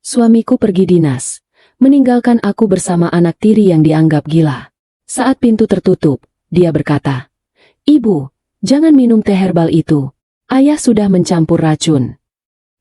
Suamiku pergi dinas, meninggalkan aku bersama anak tiri yang dianggap gila. Saat pintu tertutup, dia berkata, "Ibu, jangan minum teh herbal itu. Ayah sudah mencampur racun."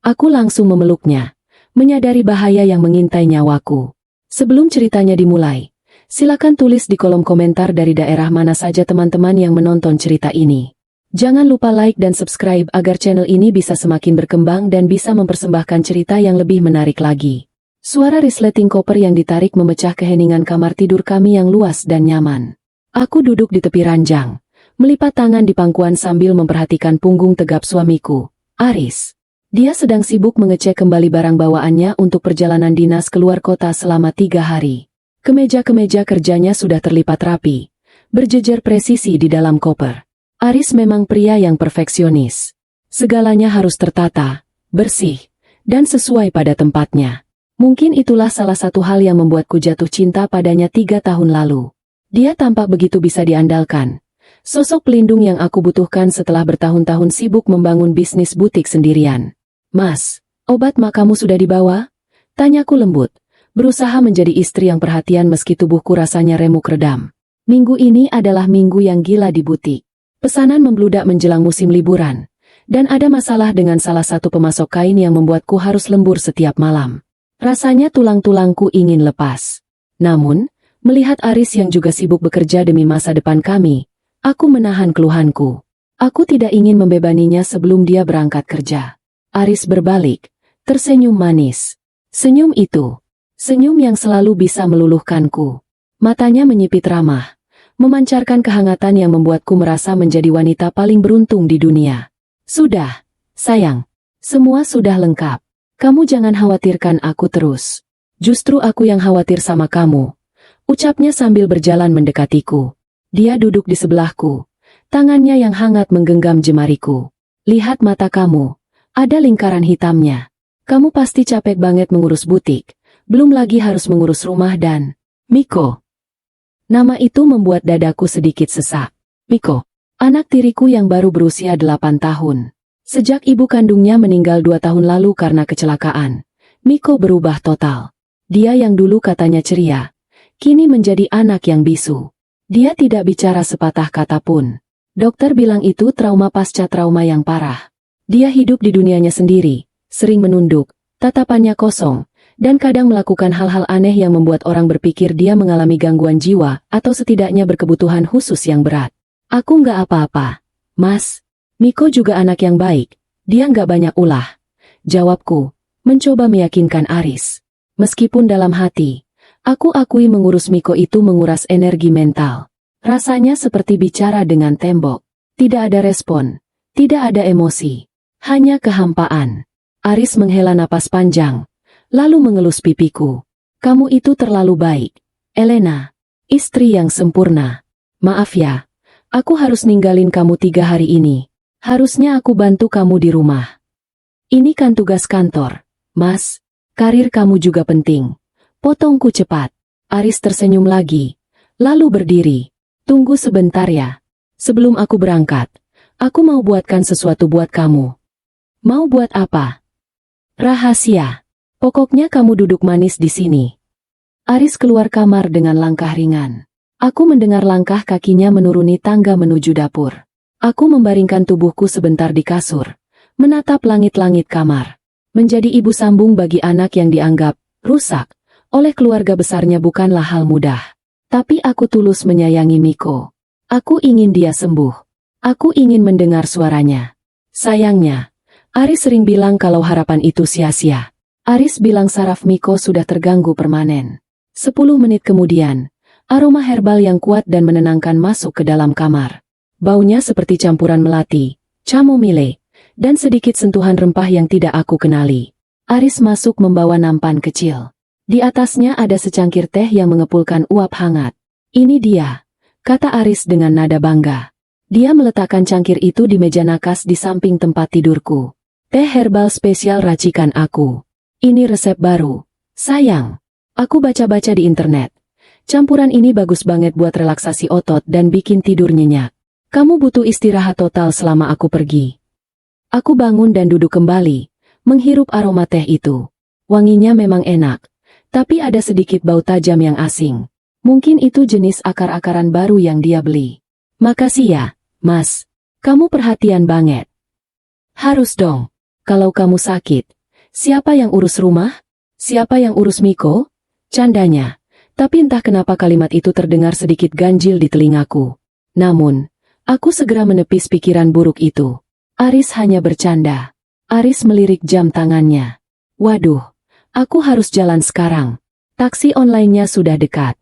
Aku langsung memeluknya, menyadari bahaya yang mengintai nyawaku. Sebelum ceritanya dimulai, silakan tulis di kolom komentar dari daerah mana saja teman-teman yang menonton cerita ini. Jangan lupa like dan subscribe agar channel ini bisa semakin berkembang dan bisa mempersembahkan cerita yang lebih menarik lagi. Suara resleting koper yang ditarik memecah keheningan kamar tidur kami yang luas dan nyaman. Aku duduk di tepi ranjang, melipat tangan di pangkuan sambil memperhatikan punggung tegap suamiku, Aris. Dia sedang sibuk mengecek kembali barang bawaannya untuk perjalanan dinas keluar kota selama 3 hari. Kemeja-kemeja kerjanya sudah terlipat rapi, berjejer presisi di dalam koper. Aris memang pria yang perfeksionis. Segalanya harus tertata, bersih, dan sesuai pada tempatnya. Mungkin itulah salah satu hal yang membuatku jatuh cinta padanya 3 tahun lalu. Dia tampak begitu bisa diandalkan. Sosok pelindung yang aku butuhkan setelah bertahun-tahun sibuk membangun bisnis butik sendirian. "Mas, obat makamu sudah dibawa?" Tanyaku lembut, berusaha menjadi istri yang perhatian meski tubuhku rasanya remuk redam. Minggu ini adalah minggu yang gila di butik. Pesanan membludak menjelang musim liburan, dan ada masalah dengan salah satu pemasok kain yang membuatku harus lembur setiap malam. Rasanya tulang-tulangku ingin lepas. Namun, melihat Aris yang juga sibuk bekerja demi masa depan kami, aku menahan keluhanku. Aku tidak ingin membebaninya sebelum dia berangkat kerja. Aris berbalik, tersenyum manis. Senyum itu, senyum yang selalu bisa meluluhkanku. Matanya menyipit ramah, memancarkan kehangatan yang membuatku merasa menjadi wanita paling beruntung di dunia. "Sudah, sayang. Semua sudah lengkap. Kamu jangan khawatirkan aku terus. Justru aku yang khawatir sama kamu," ucapnya sambil berjalan mendekatiku. Dia duduk di sebelahku, tangannya yang hangat menggenggam jemariku. "Lihat mata kamu, ada lingkaran hitamnya. Kamu pasti capek banget mengurus butik, belum lagi harus mengurus rumah dan..." "Miko." Nama itu membuat dadaku sedikit sesak. Miko, anak tiriku yang baru berusia 8 tahun. Sejak ibu kandungnya meninggal 2 tahun lalu karena kecelakaan, Miko berubah total. Dia yang dulu katanya ceria, kini menjadi anak yang bisu. Dia tidak bicara sepatah kata pun. Dokter bilang itu trauma pasca trauma yang parah. Dia hidup di dunianya sendiri, sering menunduk, tatapannya kosong, dan kadang melakukan hal-hal aneh yang membuat orang berpikir dia mengalami gangguan jiwa atau setidaknya berkebutuhan khusus yang berat. "Aku nggak apa-apa, Mas. Miko juga anak yang baik, dia nggak banyak ulah," jawabku, mencoba meyakinkan Aris. Meskipun dalam hati, aku akui mengurus Miko itu menguras energi mental. Rasanya seperti bicara dengan tembok. Tidak ada respon, tidak ada emosi, hanya kehampaan. Aris menghela napas panjang, lalu mengelus pipiku. "Kamu itu terlalu baik, Elena. Istri yang sempurna. Maaf ya, aku harus ninggalin kamu 3 hari ini. Harusnya aku bantu kamu di rumah. Ini kan tugas kantor, Mas. Karir kamu juga penting." Potongku cepat. Aris tersenyum lagi, lalu berdiri. "Tunggu sebentar ya. Sebelum aku berangkat, aku mau buatkan sesuatu buat kamu." "Mau buat apa?" "Rahasia. Pokoknya kamu duduk manis di sini." Aris keluar kamar dengan langkah ringan. Aku mendengar langkah kakinya menuruni tangga menuju dapur. Aku membaringkan tubuhku sebentar di kasur, menatap langit-langit kamar. Menjadi ibu sambung bagi anak yang dianggap rusak oleh keluarga besarnya bukanlah hal mudah. Tapi aku tulus menyayangi Miko. Aku ingin dia sembuh. Aku ingin mendengar suaranya. Sayangnya, Aris sering bilang kalau harapan itu sia-sia. Aris bilang saraf Miko sudah terganggu permanen. 10 menit kemudian, aroma herbal yang kuat dan menenangkan masuk ke dalam kamar. Baunya seperti campuran melati, chamomile, dan sedikit sentuhan rempah yang tidak aku kenali. Aris masuk membawa nampan kecil. Di atasnya ada secangkir teh yang mengepulkan uap hangat. "Ini dia," kata Aris dengan nada bangga. Dia meletakkan cangkir itu di meja nakas di samping tempat tidurku. "Teh herbal spesial racikan aku. Ini resep baru, sayang. Aku baca-baca di internet. Campuran ini bagus banget buat relaksasi otot dan bikin tidur nyenyak. Kamu butuh istirahat total selama aku pergi." Aku bangun dan duduk kembali, menghirup aroma teh itu. Wanginya memang enak, tapi ada sedikit bau tajam yang asing. Mungkin itu jenis akar-akaran baru yang dia beli. Makasih ya, Mas. Kamu perhatian banget. Harus dong. Kalau kamu sakit, siapa yang urus rumah? Siapa yang urus Miko? Candanya. Tapi entah kenapa kalimat itu terdengar sedikit ganjil di telingaku. Namun, aku segera menepis pikiran buruk itu. Aris hanya bercanda. Aris melirik jam tangannya. Waduh, aku harus jalan sekarang. Taksi online-nya sudah dekat.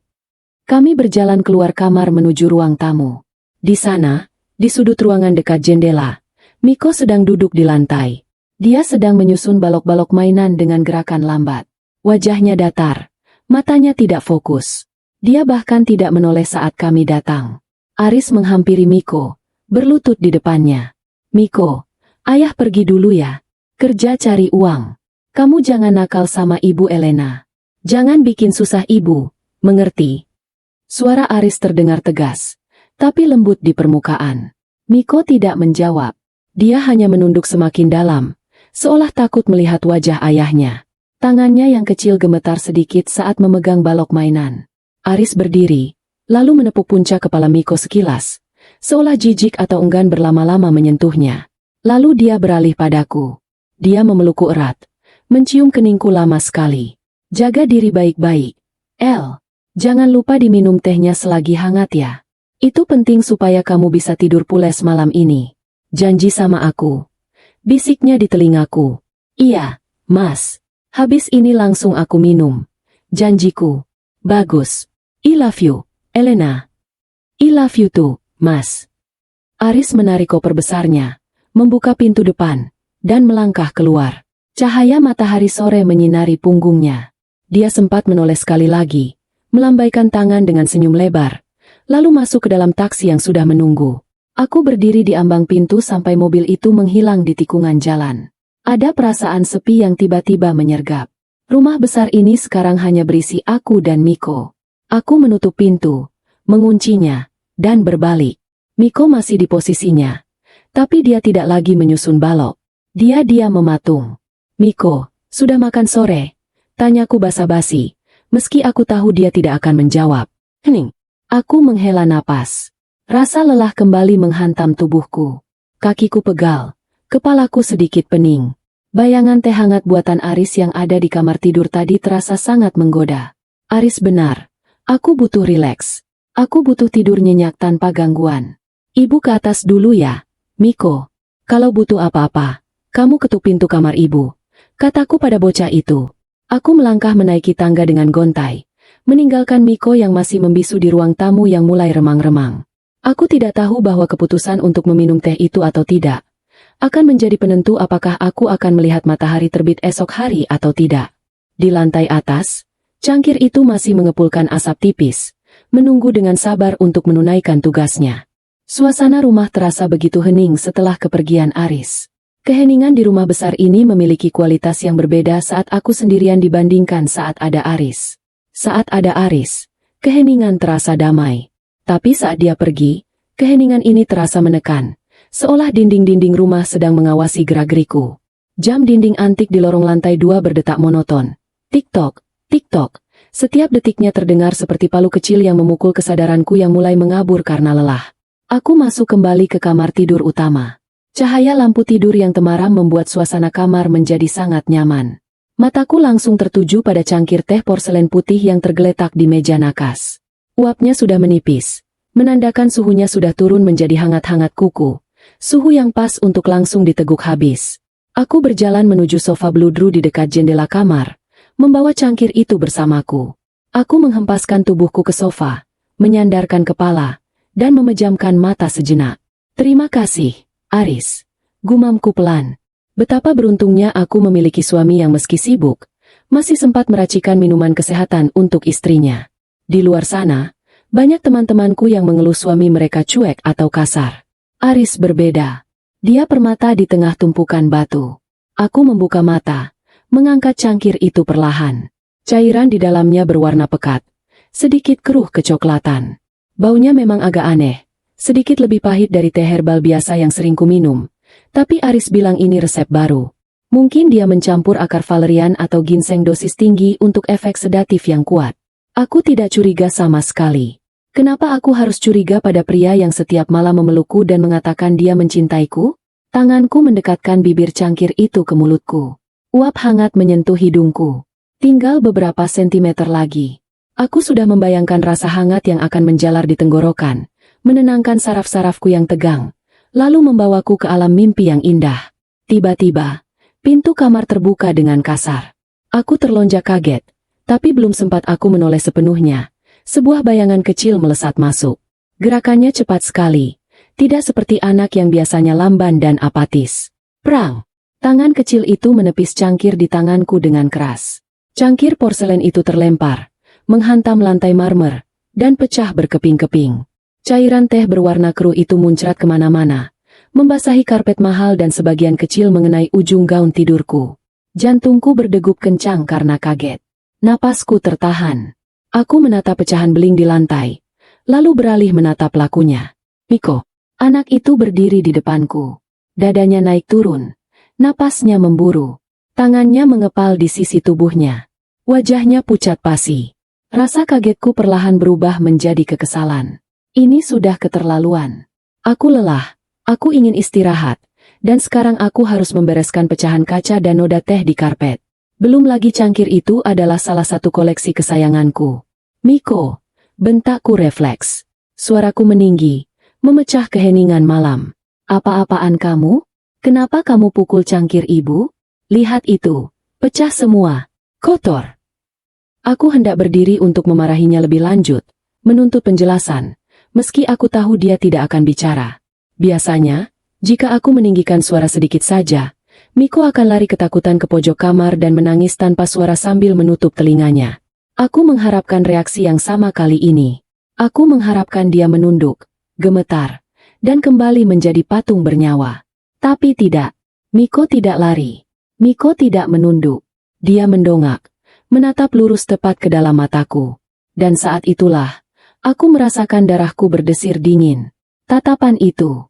Kami berjalan keluar kamar menuju ruang tamu. Di sana, di sudut ruangan dekat jendela, Miko sedang duduk di lantai. Dia sedang menyusun balok-balok mainan dengan gerakan lambat. Wajahnya datar. Matanya tidak fokus. Dia bahkan tidak menoleh saat kami datang. Aris menghampiri Miko, berlutut di depannya. Miko, ayah pergi dulu ya. Kerja cari uang. Kamu jangan nakal sama Ibu Elena. Jangan bikin susah Ibu, mengerti? Suara Aris terdengar tegas, tapi lembut di permukaan. Miko tidak menjawab. Dia hanya menunduk semakin dalam, seolah takut melihat wajah ayahnya. Tangannya yang kecil gemetar sedikit saat memegang balok mainan. Aris berdiri, lalu menepuk puncak kepala Miko sekilas, seolah jijik atau enggan berlama-lama menyentuhnya. Lalu dia beralih padaku. Dia memelukku erat, mencium keningku lama sekali. Jaga diri baik-baik. El, jangan lupa diminum tehnya selagi hangat ya. Itu penting supaya kamu bisa tidur pules malam ini. Janji sama aku. Bisiknya di telingaku. Iya, Mas. Habis ini langsung aku minum. Janjiku. Bagus. I love you, Elena. I love you too, Mas. Aris menarik koper besarnya, membuka pintu depan, dan melangkah keluar. Cahaya matahari sore menyinari punggungnya. Dia sempat menoleh sekali lagi, melambaikan tangan dengan senyum lebar, lalu masuk ke dalam taksi yang sudah menunggu. Aku berdiri di ambang pintu sampai mobil itu menghilang di tikungan jalan. Ada perasaan sepi yang tiba-tiba menyergap. Rumah besar ini sekarang hanya berisi aku dan Miko. Aku menutup pintu, menguncinya, dan berbalik. Miko masih di posisinya, tapi dia tidak lagi menyusun balok. Dia diam mematung. Miko, sudah makan sore? Tanyaku basa-basi, meski aku tahu dia tidak akan menjawab. Hening. Aku menghela napas. Rasa lelah kembali menghantam tubuhku. Kakiku pegal. Kepalaku sedikit pening. Bayangan teh hangat buatan Aris yang ada di kamar tidur tadi terasa sangat menggoda. Aris benar. Aku butuh rileks. Aku butuh tidur nyenyak tanpa gangguan. Ibu ke atas dulu ya, Miko. Kalau butuh apa-apa, kamu ketuk pintu kamar ibu. Kataku pada bocah itu. Aku melangkah menaiki tangga dengan gontai, meninggalkan Miko yang masih membisu di ruang tamu yang mulai remang-remang. Aku tidak tahu bahwa keputusan untuk meminum teh itu atau tidak akan menjadi penentu apakah aku akan melihat matahari terbit esok hari atau tidak. Di lantai atas, cangkir itu masih mengepulkan asap tipis, menunggu dengan sabar untuk menunaikan tugasnya. Suasana rumah terasa begitu hening setelah kepergian Aris. Keheningan di rumah besar ini memiliki kualitas yang berbeda saat aku sendirian dibandingkan saat ada Aris. Saat ada Aris, keheningan terasa damai. Tapi saat dia pergi, keheningan ini terasa menekan. Seolah dinding-dinding rumah sedang mengawasi gerak-geriku. Jam dinding antik di lorong lantai 2 berdetak monoton. Tik-tok, tik-tok. Setiap detiknya terdengar seperti palu kecil yang memukul kesadaranku yang mulai mengabur karena lelah. Aku masuk kembali ke kamar tidur utama. Cahaya lampu tidur yang temaram membuat suasana kamar menjadi sangat nyaman. Mataku langsung tertuju pada cangkir teh porselen putih yang tergeletak di meja nakas. Uapnya sudah menipis, menandakan suhunya sudah turun menjadi hangat-hangat kuku. Suhu yang pas untuk langsung diteguk habis. Aku berjalan menuju sofa bludru di dekat jendela kamar, membawa cangkir itu bersamaku. Aku menghempaskan tubuhku ke sofa, menyandarkan kepala, dan memejamkan mata sejenak. Terima kasih, Aris. Gumamku pelan. Betapa beruntungnya aku memiliki suami yang meski sibuk, masih sempat meracikan minuman kesehatan untuk istrinya. Di luar sana, banyak teman-temanku yang mengeluh suami mereka cuek atau kasar. Aris berbeda. Dia permata di tengah tumpukan batu. Aku membuka mata, mengangkat cangkir itu perlahan. Cairan di dalamnya berwarna pekat, sedikit keruh kecoklatan. Baunya memang agak aneh, sedikit lebih pahit dari teh herbal biasa yang sering kuminum. Tapi Aris bilang ini resep baru. Mungkin dia mencampur akar valerian atau ginseng dosis tinggi untuk efek sedatif yang kuat. Aku tidak curiga sama sekali. Kenapa aku harus curiga pada pria yang setiap malam memelukku dan mengatakan dia mencintaiku? Tanganku mendekatkan bibir cangkir itu ke mulutku. Uap hangat menyentuh hidungku. Tinggal beberapa sentimeter lagi. Aku sudah membayangkan rasa hangat yang akan menjalar di tenggorokan, menenangkan saraf-sarafku yang tegang, lalu membawaku ke alam mimpi yang indah. Tiba-tiba, pintu kamar terbuka dengan kasar. Aku terlonjak kaget, tapi belum sempat aku menoleh sepenuhnya. Sebuah bayangan kecil melesat masuk. Gerakannya cepat sekali, tidak seperti anak yang biasanya lamban dan apatis. Prang! Tangan kecil itu menepis cangkir di tanganku dengan keras. Cangkir porselen itu terlempar, menghantam lantai marmer, dan pecah berkeping-keping. Cairan teh berwarna keruh itu muncrat kemana-mana, membasahi karpet mahal dan sebagian kecil mengenai ujung gaun tidurku. Jantungku berdegup kencang karena kaget. Napasku tertahan. Aku menatap pecahan beling di lantai, lalu beralih menatap pelakunya. Miko. Anak itu berdiri di depanku. Dadanya naik turun. Napasnya memburu. Tangannya mengepal di sisi tubuhnya. Wajahnya pucat pasi. Rasa kagetku perlahan berubah menjadi kekesalan. Ini sudah keterlaluan. Aku lelah. Aku ingin istirahat, dan sekarang aku harus membereskan pecahan kaca dan noda teh di karpet. Belum lagi cangkir itu adalah salah satu koleksi kesayanganku. Miko, bentakku refleks. Suaraku meninggi, memecah keheningan malam. Apa-apaan kamu? Kenapa kamu pukul cangkir ibu? Lihat itu, pecah semua, kotor. Aku hendak berdiri untuk memarahinya lebih lanjut, menuntut penjelasan, meski aku tahu dia tidak akan bicara. Biasanya, jika aku meninggikan suara sedikit saja, Miko akan lari ketakutan ke pojok kamar dan menangis tanpa suara sambil menutup telinganya. Aku mengharapkan reaksi yang sama kali ini. Aku mengharapkan dia menunduk, gemetar, dan kembali menjadi patung bernyawa. Tapi tidak. Miko tidak lari. Miko tidak menunduk. Dia mendongak, menatap lurus tepat ke dalam mataku. Dan saat itulah, aku merasakan darahku berdesir dingin. Tatapan itu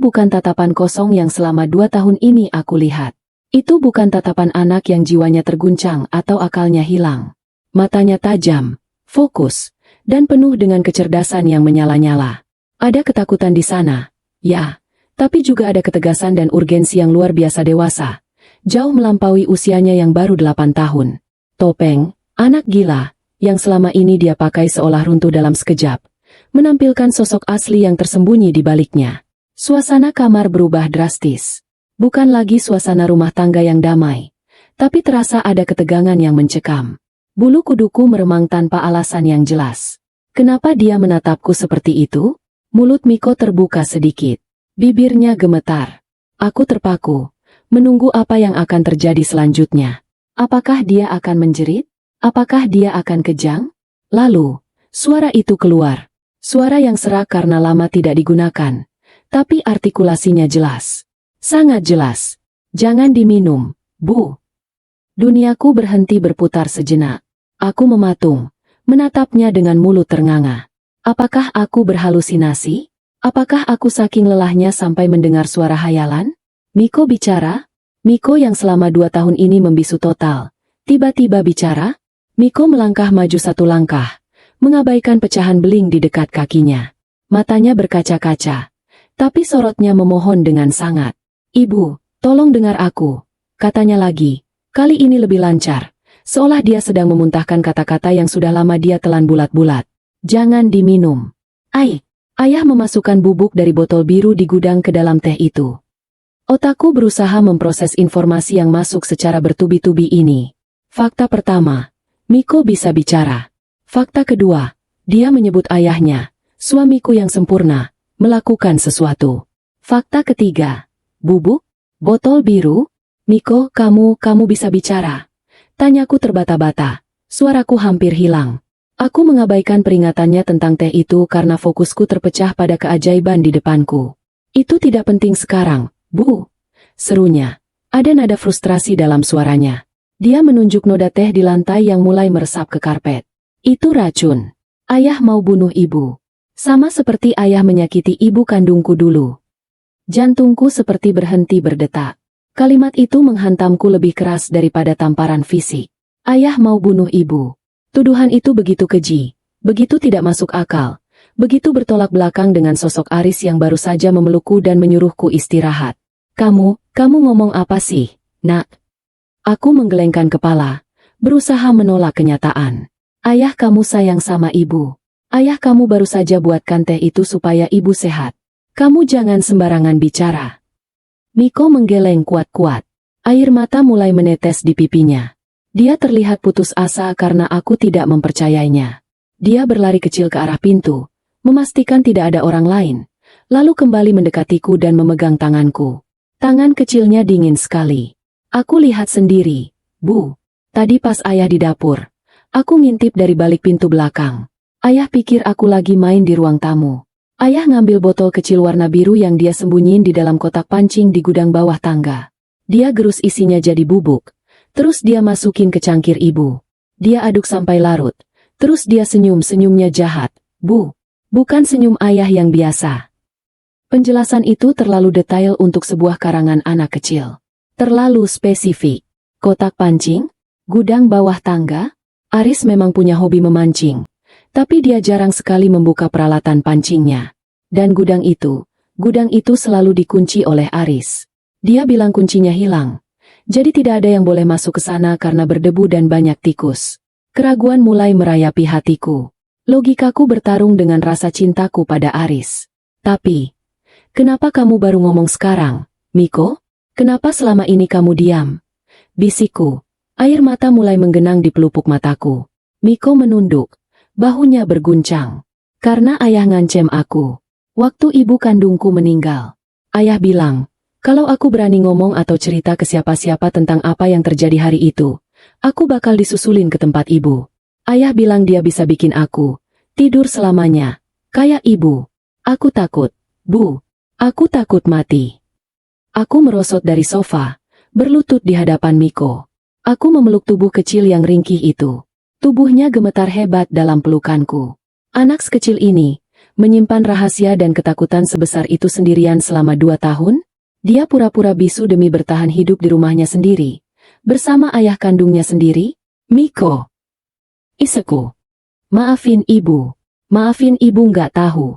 bukan tatapan kosong yang selama 2 tahun ini aku lihat. Itu bukan tatapan anak yang jiwanya terguncang atau akalnya hilang. Matanya tajam, fokus, dan penuh dengan kecerdasan yang menyala-nyala. Ada ketakutan di sana, ya, tapi juga ada ketegasan dan urgensi yang luar biasa dewasa. Jauh melampaui usianya yang baru 8 tahun. Topeng, anak gila, yang selama ini dia pakai seolah runtuh dalam sekejap, menampilkan sosok asli yang tersembunyi di baliknya. Suasana kamar berubah drastis. Bukan lagi suasana rumah tangga yang damai, tapi terasa ada ketegangan yang mencekam. Bulu kuduku meremang tanpa alasan yang jelas. Kenapa dia menatapku seperti itu? Mulut Miko terbuka sedikit. Bibirnya gemetar. Aku terpaku, menunggu apa yang akan terjadi selanjutnya. Apakah dia akan menjerit? Apakah dia akan kejang? Lalu, suara itu keluar. Suara yang serak karena lama tidak digunakan. Tapi artikulasinya jelas. Sangat jelas. Jangan diminum, Bu. Duniaku berhenti berputar sejenak. Aku mematung, menatapnya dengan mulut ternganga. Apakah aku berhalusinasi? Apakah aku saking lelahnya sampai mendengar suara hayalan? Miko bicara? Miko yang selama 2 tahun ini membisu total. Tiba-tiba bicara? Miko melangkah maju 1 langkah, mengabaikan pecahan beling di dekat kakinya. Matanya berkaca-kaca, tapi sorotnya memohon dengan sangat. Ibu, tolong dengar aku, katanya lagi. Kali ini lebih lancar, seolah dia sedang memuntahkan kata-kata yang sudah lama dia telan bulat-bulat. Jangan diminum. Ayah memasukkan bubuk dari botol biru di gudang ke dalam teh itu. Otakku berusaha memproses informasi yang masuk secara bertubi-tubi ini. Fakta pertama, Miko bisa bicara. Fakta kedua, dia menyebut ayahnya, suamiku yang sempurna, melakukan sesuatu. Fakta ketiga, bubuk, botol biru. Miko, kamu bisa bicara. Tanyaku terbata-bata, suaraku hampir hilang. Aku mengabaikan peringatannya tentang teh itu karena fokusku terpecah pada keajaiban di depanku. Itu tidak penting sekarang, Bu. Serunya. Ada nada frustrasi dalam suaranya. Dia menunjuk noda teh di lantai yang mulai meresap ke karpet. Itu racun. Ayah mau bunuh ibu. Sama seperti ayah menyakiti ibu kandungku dulu. Jantungku seperti berhenti berdetak. Kalimat itu menghantamku lebih keras daripada tamparan fisik. Ayah mau bunuh ibu. Tuduhan itu begitu keji, begitu tidak masuk akal, begitu bertolak belakang dengan sosok Aris yang baru saja memelukku dan menyuruhku istirahat. Kamu ngomong apa sih, nak? Aku menggelengkan kepala, berusaha menolak kenyataan. Ayah kamu sayang sama ibu. Ayah kamu baru saja buatkan teh itu supaya ibu sehat. Kamu jangan sembarangan bicara. Miko menggeleng kuat-kuat. Air mata mulai menetes di pipinya. Dia terlihat putus asa karena aku tidak mempercayainya. Dia berlari kecil ke arah pintu, memastikan tidak ada orang lain, lalu kembali mendekatiku dan memegang tanganku. Tangan kecilnya dingin sekali. Aku lihat sendiri, Bu. Tadi pas ayah di dapur, aku ngintip dari balik pintu belakang. Ayah pikir aku lagi main di ruang tamu. Ayah ngambil botol kecil warna biru yang dia sembunyiin di dalam kotak pancing di gudang bawah tangga. Dia gerus isinya jadi bubuk. Terus dia masukin ke cangkir ibu. Dia aduk sampai larut. Terus dia senyum-senyumnya jahat. Bu, bukan senyum ayah yang biasa. Penjelasan itu terlalu detail untuk sebuah karangan anak kecil. Terlalu spesifik. Kotak pancing? Gudang bawah tangga? Aris memang punya hobi memancing. Tapi dia jarang sekali membuka peralatan pancingnya. Dan gudang itu selalu dikunci oleh Aris. Dia bilang kuncinya hilang. Jadi tidak ada yang boleh masuk ke sana karena berdebu dan banyak tikus. Keraguan mulai merayapi hatiku. Logikaku bertarung dengan rasa cintaku pada Aris. Tapi, kenapa kamu baru ngomong sekarang, Miko? Kenapa selama ini kamu diam? Bisikku. Air mata mulai menggenang di pelupuk mataku. Miko menunduk. Bahunya berguncang. Karena ayah ngancem aku. Waktu ibu kandungku meninggal. Ayah bilang, kalau aku berani ngomong atau cerita ke siapa-siapa tentang apa yang terjadi hari itu, aku bakal disusulin ke tempat ibu. Ayah bilang dia bisa bikin aku tidur selamanya. Kayak ibu. Aku takut, Bu. Aku takut mati. Aku merosot dari sofa, berlutut di hadapan Miko. Aku memeluk tubuh kecil yang ringkih itu. Tubuhnya gemetar hebat dalam pelukanku. Anak sekecil ini, menyimpan rahasia dan ketakutan sebesar itu sendirian selama 2 tahun? Dia pura-pura bisu demi bertahan hidup di rumahnya sendiri. Bersama ayah kandungnya sendiri? Miko. Iseku. Maafin ibu nggak tahu.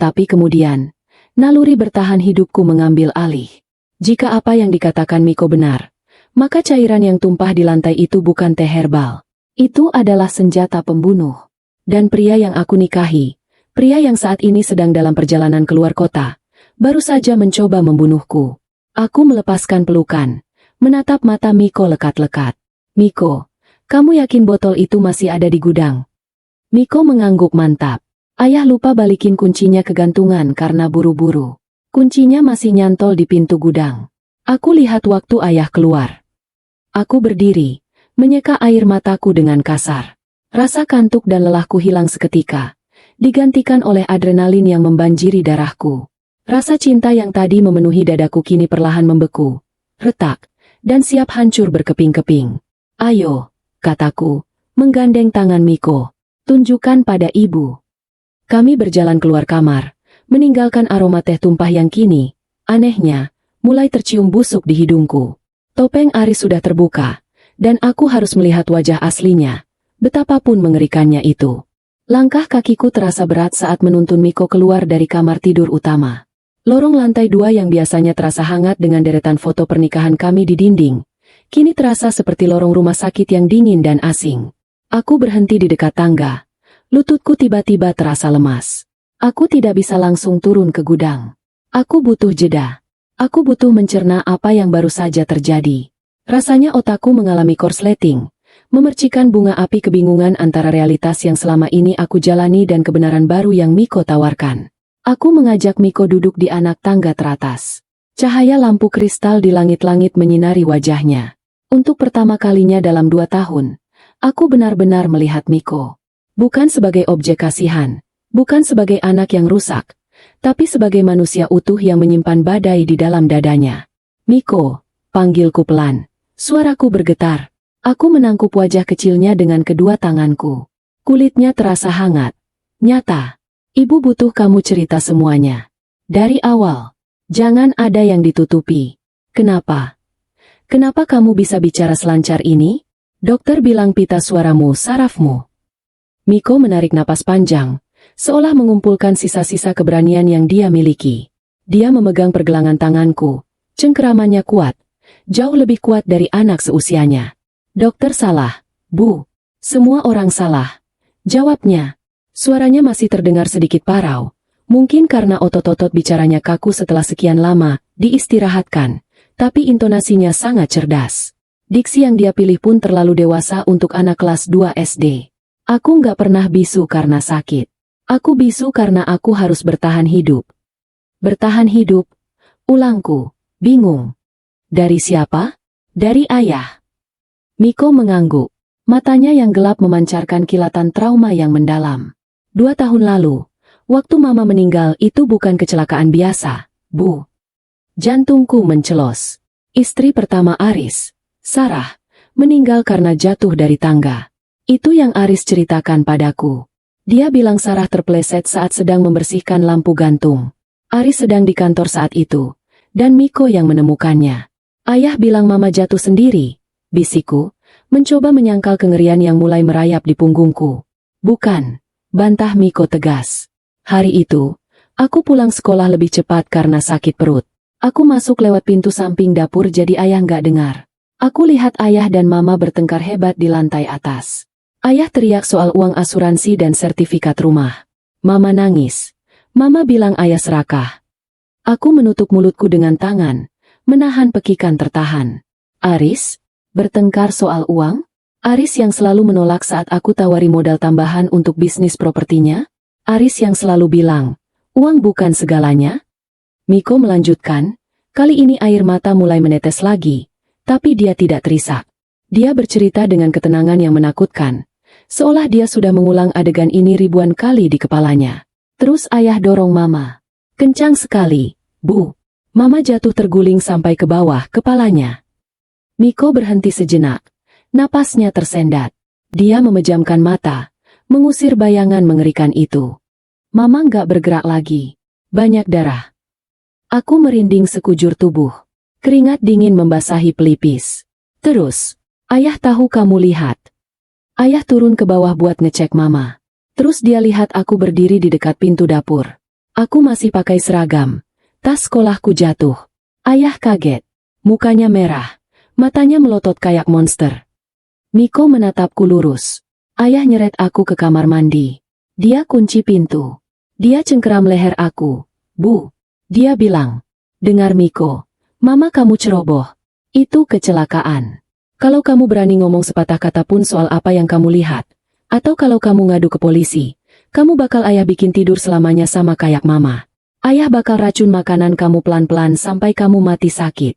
Tapi kemudian, naluri bertahan hidupku mengambil alih. Jika apa yang dikatakan Miko benar, maka cairan yang tumpah di lantai itu bukan teh herbal. Itu adalah senjata pembunuh. Dan pria yang aku nikahi, pria yang saat ini sedang dalam perjalanan keluar kota, baru saja mencoba membunuhku. Aku melepaskan pelukan, menatap mata Miko lekat-lekat. Miko, kamu yakin botol itu masih ada di gudang? Miko mengangguk mantap. Ayah lupa balikin kuncinya ke gantungan karena buru-buru. Kuncinya masih nyantol di pintu gudang. Aku lihat waktu ayah keluar. Aku berdiri, menyeka air mataku dengan kasar. Rasa kantuk dan lelahku hilang seketika, digantikan oleh adrenalin yang membanjiri darahku. Rasa cinta yang tadi memenuhi dadaku kini perlahan membeku, retak, dan siap hancur berkeping-keping. Ayo, kataku, menggandeng tangan Miko. Tunjukkan pada ibu. Kami berjalan keluar kamar, meninggalkan aroma teh tumpah yang kini, anehnya, mulai tercium busuk di hidungku. Topeng Aris sudah terbuka, dan aku harus melihat wajah aslinya, betapapun mengerikannya itu. Langkah kakiku terasa berat saat menuntun Miko keluar dari kamar tidur utama. Lorong lantai 2 yang biasanya terasa hangat dengan deretan foto pernikahan kami di dinding, kini terasa seperti lorong rumah sakit yang dingin dan asing. Aku berhenti di dekat tangga. Lututku tiba-tiba terasa lemas. Aku tidak bisa langsung turun ke gudang. Aku butuh jeda. Aku butuh mencerna apa yang baru saja terjadi. Rasanya otakku mengalami korsleting, memercikan bunga api kebingungan antara realitas yang selama ini aku jalani dan kebenaran baru yang Miko tawarkan. Aku mengajak Miko duduk di anak tangga teratas. Cahaya lampu kristal di langit-langit menyinari wajahnya. Untuk pertama kalinya dalam 2 tahun, aku benar-benar melihat Miko. Bukan sebagai objek kasihan, bukan sebagai anak yang rusak, tapi sebagai manusia utuh yang menyimpan badai di dalam dadanya. Miko, panggilku pelan. Suaraku bergetar. Aku menangkup wajah kecilnya dengan kedua tanganku. Kulitnya terasa hangat. Nyata. Ibu butuh kamu cerita semuanya. Dari awal. Jangan ada yang ditutupi. Kenapa? Kenapa kamu bisa bicara selancar ini? Dokter bilang pita suaramu sarafmu. Miko menarik napas panjang, seolah mengumpulkan sisa-sisa keberanian yang dia miliki. Dia memegang pergelangan tanganku, cengkeramannya kuat, jauh lebih kuat dari anak seusianya. Dokter salah, Bu. Semua orang salah. Jawabnya. Suaranya masih terdengar sedikit parau. Mungkin karena otot-otot bicaranya kaku setelah sekian lama diistirahatkan, tapi intonasinya sangat cerdas. Diksi yang dia pilih pun terlalu dewasa untuk anak kelas 2 SD. Aku nggak pernah bisu karena sakit. Aku bisu karena aku harus bertahan hidup. Bertahan hidup? Ulangku, bingung. Dari siapa? Dari ayah. Miko mengangguk. Matanya yang gelap memancarkan kilatan trauma yang mendalam. 2 tahun lalu, waktu mama meninggal itu bukan kecelakaan biasa, Bu. Jantungku mencelos. Istri pertama Aris, Sarah, meninggal karena jatuh dari tangga. Itu yang Aris ceritakan padaku. Dia bilang Sarah terpeleset saat sedang membersihkan lampu gantung. Aris sedang di kantor saat itu, dan Miko yang menemukannya. Ayah bilang mama jatuh sendiri, bisikku, mencoba menyangkal kengerian yang mulai merayap di punggungku. Bukan, bantah Miko tegas. Hari itu, aku pulang sekolah lebih cepat karena sakit perut. Aku masuk lewat pintu samping dapur jadi ayah nggak dengar. Aku lihat ayah dan mama bertengkar hebat di lantai atas. Ayah teriak soal uang asuransi dan sertifikat rumah. Mama nangis. Mama bilang ayah serakah. Aku menutup mulutku dengan tangan, menahan pekikan tertahan. Aris? Bertengkar soal uang? Aris yang selalu menolak saat aku tawari modal tambahan untuk bisnis propertinya? Aris yang selalu bilang, uang bukan segalanya? Miko melanjutkan, kali ini air mata mulai menetes lagi, tapi dia tidak terisak. Dia bercerita dengan ketenangan yang menakutkan, seolah dia sudah mengulang adegan ini ribuan kali di kepalanya. Terus ayah dorong mama. Kencang sekali, Bu. Mama jatuh terguling sampai ke bawah kepalanya. Miko berhenti sejenak. Napasnya tersendat. Dia memejamkan mata, mengusir bayangan mengerikan itu. Mama nggak bergerak lagi. Banyak darah. Aku merinding sekujur tubuh. Keringat dingin membasahi pelipis. Terus, ayah tahu kamu lihat. Ayah turun ke bawah buat ngecek mama. Terus dia lihat aku berdiri di dekat pintu dapur. Aku masih pakai seragam. Tas sekolahku jatuh. Ayah kaget. Mukanya merah. Matanya melotot kayak monster. Miko menatapku lurus. Ayah nyeret aku ke kamar mandi. Dia kunci pintu. Dia cengkeram leher aku. Bu. Dia bilang. Dengar Miko. Mama kamu ceroboh. Itu kecelakaan. Kalau kamu berani ngomong sepatah kata pun soal apa yang kamu lihat. Atau kalau kamu ngadu ke polisi. Kamu bakal ayah bikin tidur selamanya sama kayak mama. Ayah bakal racun makanan kamu pelan-pelan sampai kamu mati sakit.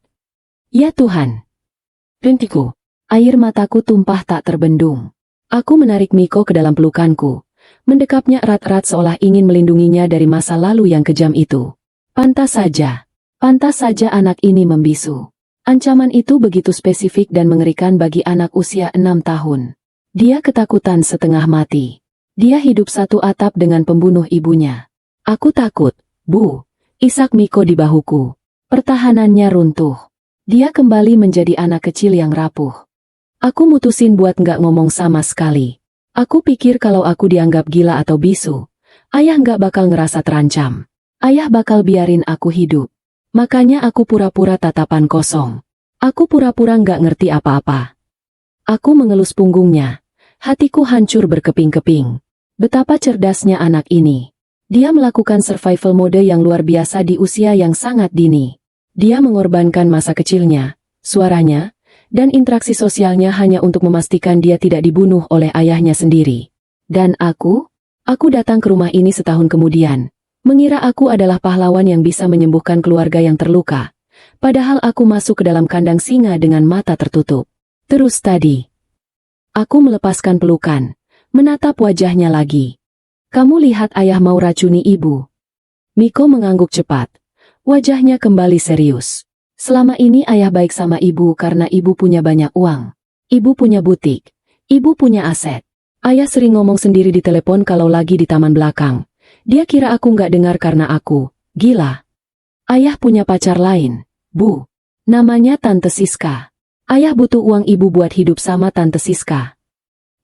Ya Tuhan. Rintiku. Air mataku tumpah tak terbendung. Aku menarik Miko ke dalam pelukanku. Mendekapnya erat-erat seolah ingin melindunginya dari masa lalu yang kejam itu. Pantas saja. Pantas saja anak ini membisu. Ancaman itu begitu spesifik dan mengerikan bagi anak usia 6 tahun. Dia ketakutan setengah mati. Dia hidup satu atap dengan pembunuh ibunya. Aku takut, Bu. Isak Miko di bahuku. Pertahanannya runtuh. Dia kembali menjadi anak kecil yang rapuh. Aku mutusin buat nggak ngomong sama sekali. Aku pikir kalau aku dianggap gila atau bisu, ayah nggak bakal ngerasa terancam. Ayah bakal biarin aku hidup. Makanya aku pura-pura tatapan kosong. Aku pura-pura nggak ngerti apa-apa. Aku mengelus punggungnya. Hatiku hancur berkeping-keping. Betapa cerdasnya anak ini. Dia melakukan survival mode yang luar biasa di usia yang sangat dini. Dia mengorbankan masa kecilnya, suaranya, dan interaksi sosialnya hanya untuk memastikan dia tidak dibunuh oleh ayahnya sendiri. Dan aku datang ke rumah ini setahun kemudian, mengira aku adalah pahlawan yang bisa menyembuhkan keluarga yang terluka. Padahal aku masuk ke dalam kandang singa dengan mata tertutup. Terus tadi, aku melepaskan pelukan, menatap wajahnya lagi. Kamu lihat ayah mau racuni ibu. Miko mengangguk cepat. Wajahnya kembali serius. Selama ini ayah baik sama ibu karena ibu punya banyak uang. Ibu punya butik. Ibu punya aset. Ayah sering ngomong sendiri di telepon kalau lagi di taman belakang. Dia kira aku nggak dengar karena aku gila. Ayah punya pacar lain, Bu. Namanya Tante Siska. Ayah butuh uang ibu buat hidup sama Tante Siska.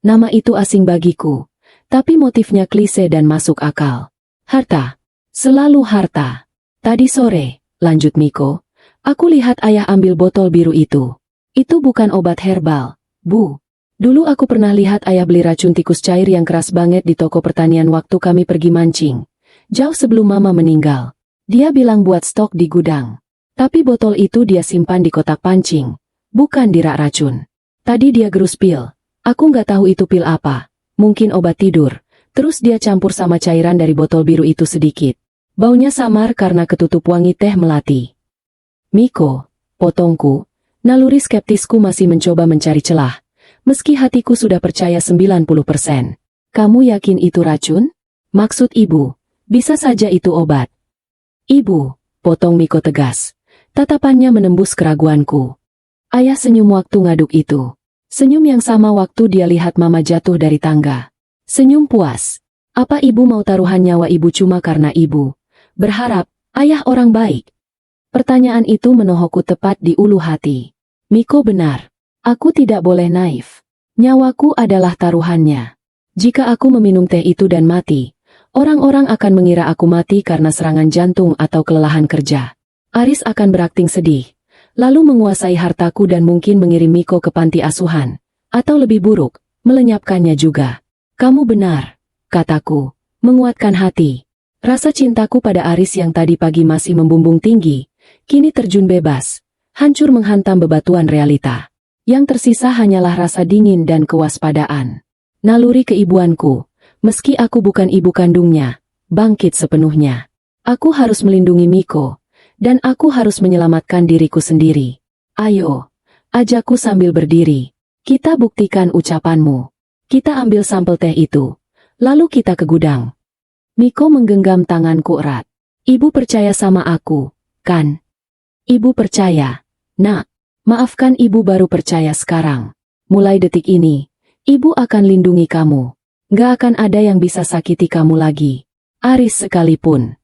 Nama itu asing bagiku, tapi motifnya klise dan masuk akal. Harta. Selalu harta. Tadi sore, lanjut Miko, aku lihat ayah ambil botol biru itu. Itu bukan obat herbal, Bu. Dulu aku pernah lihat ayah beli racun tikus cair yang keras banget di toko pertanian waktu kami pergi mancing. Jauh sebelum Mama meninggal. Dia bilang buat stok di gudang. Tapi botol itu dia simpan di kotak pancing. Bukan di rak racun. Tadi dia gerus pil. Aku nggak tahu itu pil apa. Mungkin obat tidur. Terus dia campur sama cairan dari botol biru itu sedikit. Baunya samar karena ketutup wangi teh melati. Miko, potongku. Naluri skeptisku masih mencoba mencari celah. Meski hatiku sudah percaya 90%. Kamu yakin itu racun? Maksud ibu, bisa saja itu obat. Ibu, potong Miko tegas. Tatapannya menembus keraguanku. Ayah senyum waktu ngaduk itu. Senyum yang sama waktu dia lihat Mama jatuh dari tangga. Senyum puas. Apa ibu mau taruhan nyawa ibu cuma karena ibu berharap ayah orang baik? Pertanyaan itu menohokku tepat di ulu hati. Miko benar. Aku tidak boleh naif. Nyawaku adalah taruhannya. Jika aku meminum teh itu dan mati, orang-orang akan mengira aku mati karena serangan jantung atau kelelahan kerja. Aris akan berakting sedih. Lalu menguasai hartaku dan mungkin mengirim Miko ke panti asuhan. Atau lebih buruk, melenyapkannya juga. Kamu benar, kataku, menguatkan hati. Rasa cintaku pada Aris yang tadi pagi masih membumbung tinggi, kini terjun bebas, hancur menghantam bebatuan realita. Yang tersisa hanyalah rasa dingin dan kewaspadaan. Naluri keibuanku, meski aku bukan ibu kandungnya, bangkit sepenuhnya. Aku harus melindungi Miko. Dan aku harus menyelamatkan diriku sendiri. Ayo, ajakku sambil berdiri. Kita buktikan ucapanmu. Kita ambil sampel teh itu. Lalu kita ke gudang. Miko menggenggam tanganku erat. Ibu percaya sama aku, kan? Ibu percaya. Nak, maafkan ibu baru percaya sekarang. Mulai detik ini, ibu akan lindungi kamu. Gak akan ada yang bisa sakiti kamu lagi. Aris sekalipun.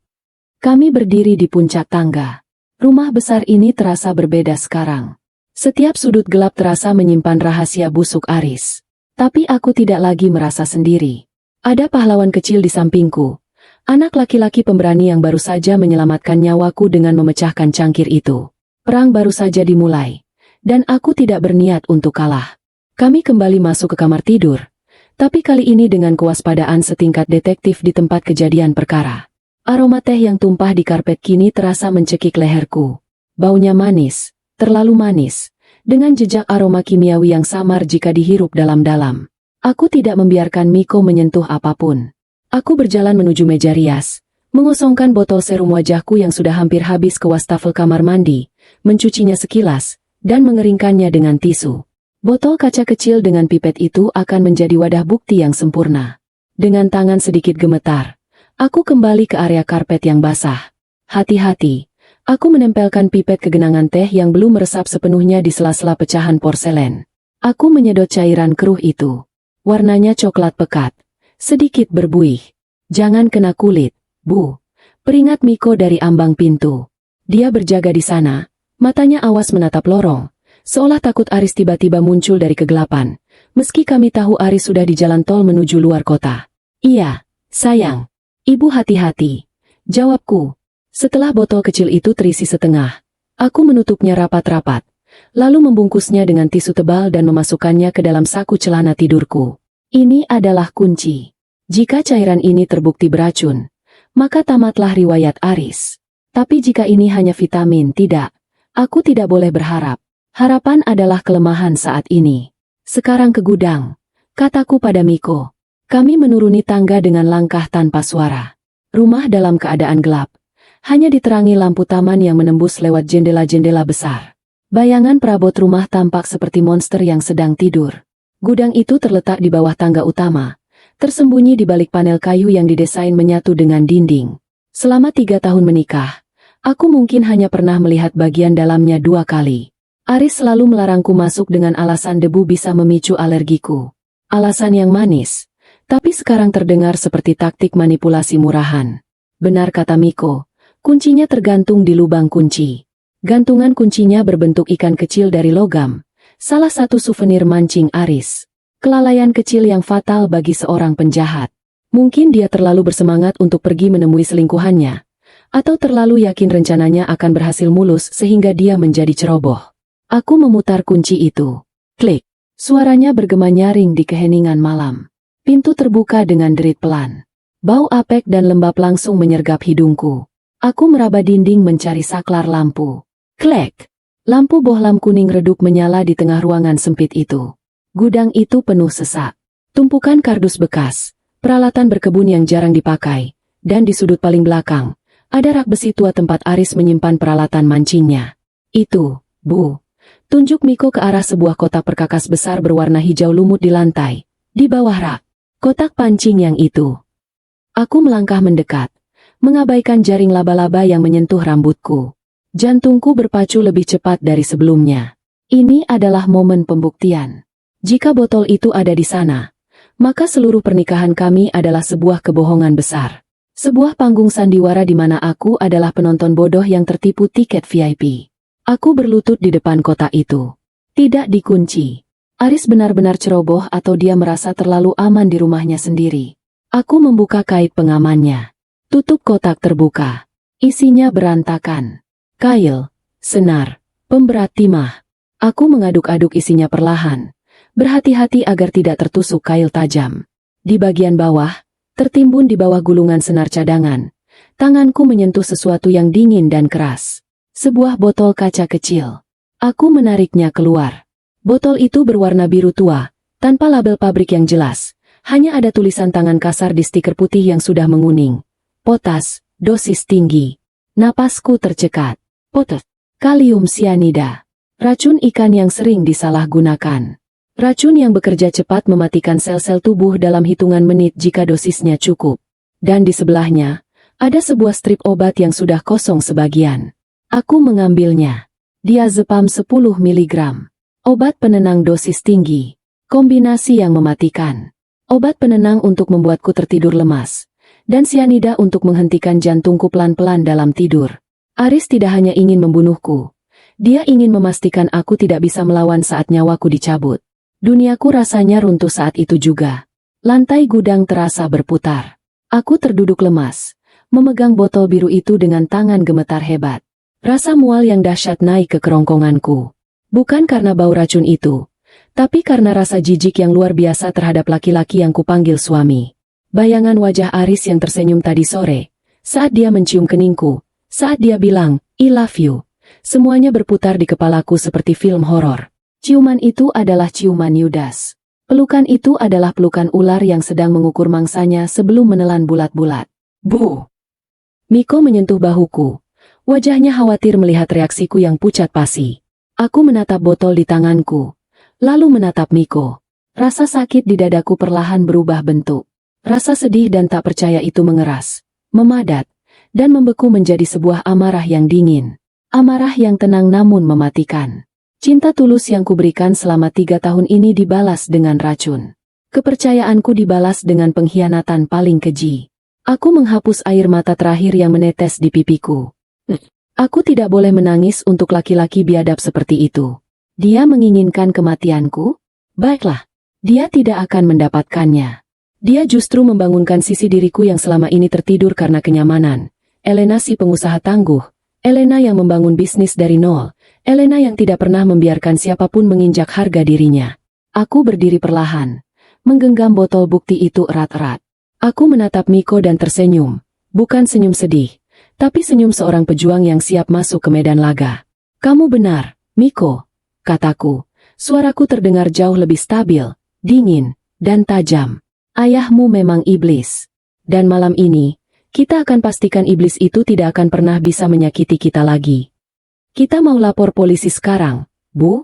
Kami berdiri di puncak tangga. Rumah besar ini terasa berbeda sekarang. Setiap sudut gelap terasa menyimpan rahasia busuk Aris. Tapi aku tidak lagi merasa sendiri. Ada pahlawan kecil di sampingku. Anak laki-laki pemberani yang baru saja menyelamatkan nyawaku dengan memecahkan cangkir itu. Perang baru saja dimulai. Dan aku tidak berniat untuk kalah. Kami kembali masuk ke kamar tidur. Tapi kali ini dengan kewaspadaan setingkat detektif di tempat kejadian perkara. Aroma teh yang tumpah di karpet kini terasa mencekik leherku. Baunya manis, terlalu manis, dengan jejak aroma kimiawi yang samar jika dihirup dalam-dalam. Aku tidak membiarkan Miko menyentuh apapun. Aku berjalan menuju meja rias, mengosongkan botol serum wajahku yang sudah hampir habis ke wastafel kamar mandi, mencucinya sekilas, dan mengeringkannya dengan tisu. Botol kaca kecil dengan pipet itu akan menjadi wadah bukti yang sempurna. Dengan tangan sedikit gemetar, aku kembali ke area karpet yang basah. Hati-hati, aku menempelkan pipet ke genangan teh yang belum meresap sepenuhnya di sela-sela pecahan porselen. Aku menyedot cairan keruh itu. Warnanya coklat pekat, sedikit berbuih. Jangan kena kulit, Bu. Peringat Miko dari ambang pintu. Dia berjaga di sana, matanya awas menatap lorong, seolah takut Aris tiba-tiba muncul dari kegelapan. Meski kami tahu Aris sudah di jalan tol menuju luar kota. Iya, sayang. Ibu hati-hati, jawabku. Setelah botol kecil itu terisi setengah, aku menutupnya rapat-rapat, lalu membungkusnya dengan tisu tebal dan memasukkannya ke dalam saku celana tidurku. Ini adalah kunci. Jika cairan ini terbukti beracun, maka tamatlah riwayat Aris. Tapi jika ini hanya vitamin, tidak. Aku tidak boleh berharap. Harapan adalah kelemahan saat ini. Sekarang ke gudang, kataku pada Miko. Kami menuruni tangga dengan langkah tanpa suara. Rumah dalam keadaan gelap. Hanya diterangi lampu taman yang menembus lewat jendela-jendela besar. Bayangan perabot rumah tampak seperti monster yang sedang tidur. Gudang itu terletak di bawah tangga utama, tersembunyi di balik panel kayu yang didesain menyatu dengan dinding. Selama 3 tahun menikah, aku mungkin hanya pernah melihat bagian dalamnya 2 kali. Aris selalu melarangku masuk dengan alasan debu bisa memicu alergiku. Alasan yang manis. Tapi sekarang terdengar seperti taktik manipulasi murahan. Benar kata Miko, kuncinya tergantung di lubang kunci. Gantungan kuncinya berbentuk ikan kecil dari logam, Salah satu souvenir mancing Aris. Kelalaian kecil yang fatal bagi seorang penjahat. Mungkin dia terlalu bersemangat untuk pergi menemui selingkuhannya. Atau terlalu yakin rencananya akan berhasil mulus sehingga dia menjadi ceroboh. Aku memutar kunci itu. Klik. Suaranya bergema nyaring di keheningan malam. Pintu terbuka dengan derit pelan. Bau apek dan lembab langsung menyergap hidungku. Aku meraba dinding mencari saklar lampu. Klek. Lampu bohlam kuning redup menyala di tengah ruangan sempit itu. Gudang itu penuh sesak. Tumpukan kardus bekas, peralatan berkebun yang jarang dipakai, dan di sudut paling belakang, ada rak besi tua tempat Aris menyimpan peralatan mancingnya. Itu, Bu. Tunjuk Miko ke arah sebuah kotak perkakas besar berwarna hijau lumut di lantai, di bawah rak. Kotak pancing yang itu. Aku melangkah mendekat, mengabaikan jaring laba-laba yang menyentuh rambutku. Jantungku berpacu lebih cepat dari sebelumnya. Ini adalah momen pembuktian. Jika botol itu ada di sana, maka seluruh pernikahan kami adalah sebuah kebohongan besar. Sebuah panggung sandiwara di mana aku adalah penonton bodoh yang tertipu tiket VIP. Aku berlutut di depan kotak itu. Tidak dikunci. Aris benar-benar ceroboh atau dia merasa terlalu aman di rumahnya sendiri. Aku membuka kait pengamannya. Tutup kotak terbuka. Isinya berantakan. Kail, senar, pemberat timah. Aku mengaduk-aduk isinya perlahan. Berhati-hati agar tidak tertusuk kail tajam. Di bagian bawah, tertimbun di bawah gulungan senar cadangan. Tanganku menyentuh sesuatu yang dingin dan keras. Sebuah botol kaca kecil. Aku menariknya keluar. Botol itu berwarna biru tua, tanpa label pabrik yang jelas. Hanya ada tulisan tangan kasar di stiker putih yang sudah menguning. Potas, dosis tinggi. Napasku tercekat. Potas, kalium sianida. Racun ikan yang sering disalahgunakan. Racun yang bekerja cepat mematikan sel-sel tubuh dalam hitungan menit jika dosisnya cukup. Dan di sebelahnya, ada sebuah strip obat yang sudah kosong sebagian. Aku mengambilnya. Diazepam 10 mg. Obat penenang dosis tinggi. Kombinasi yang mematikan. Obat penenang untuk membuatku tertidur lemas. Dan sianida untuk menghentikan jantungku pelan-pelan dalam tidur. Aris tidak hanya ingin membunuhku. Dia ingin memastikan aku tidak bisa melawan saat nyawaku dicabut. Duniaku rasanya runtuh saat itu juga. Lantai gudang terasa berputar. Aku terduduk lemas, memegang botol biru itu dengan tangan gemetar hebat. Rasa mual yang dahsyat naik ke kerongkonganku. Bukan karena bau racun itu, tapi karena rasa jijik yang luar biasa terhadap laki-laki yang kupanggil suami. Bayangan wajah Aris yang tersenyum tadi sore, saat dia mencium keningku, saat dia bilang, "I love you." Semuanya berputar di kepalaku seperti film horor. Ciuman itu adalah ciuman Yudas. Pelukan itu adalah pelukan ular yang sedang mengukur mangsanya sebelum menelan bulat-bulat. Bu! Miko menyentuh bahuku. Wajahnya khawatir melihat reaksiku yang pucat pasi. Aku menatap botol di tanganku, lalu menatap Miko. Rasa sakit di dadaku perlahan berubah bentuk. Rasa sedih dan tak percaya itu mengeras, memadat, dan membeku menjadi sebuah amarah yang dingin. Amarah yang tenang namun mematikan. Cinta tulus yang kuberikan selama 3 tahun ini dibalas dengan racun. Kepercayaanku dibalas dengan pengkhianatan paling keji. Aku menghapus air mata terakhir yang menetes di pipiku. Aku tidak boleh menangis untuk laki-laki biadab seperti itu. Dia menginginkan kematianku? Baiklah, dia tidak akan mendapatkannya. Dia justru membangunkan sisi diriku yang selama ini tertidur karena kenyamanan. Elena si pengusaha tangguh. Elena yang membangun bisnis dari nol. Elena yang tidak pernah membiarkan siapapun menginjak harga dirinya. Aku berdiri perlahan, menggenggam botol bukti itu erat-erat. Aku menatap Miko dan tersenyum, bukan senyum sedih, tapi senyum seorang pejuang yang siap masuk ke medan laga. Kamu benar, Miko, kataku. Suaraku terdengar jauh lebih stabil, dingin, dan tajam. Ayahmu memang iblis. Dan malam ini, kita akan pastikan iblis itu tidak akan pernah bisa menyakiti kita lagi. Kita mau lapor polisi sekarang, Bu?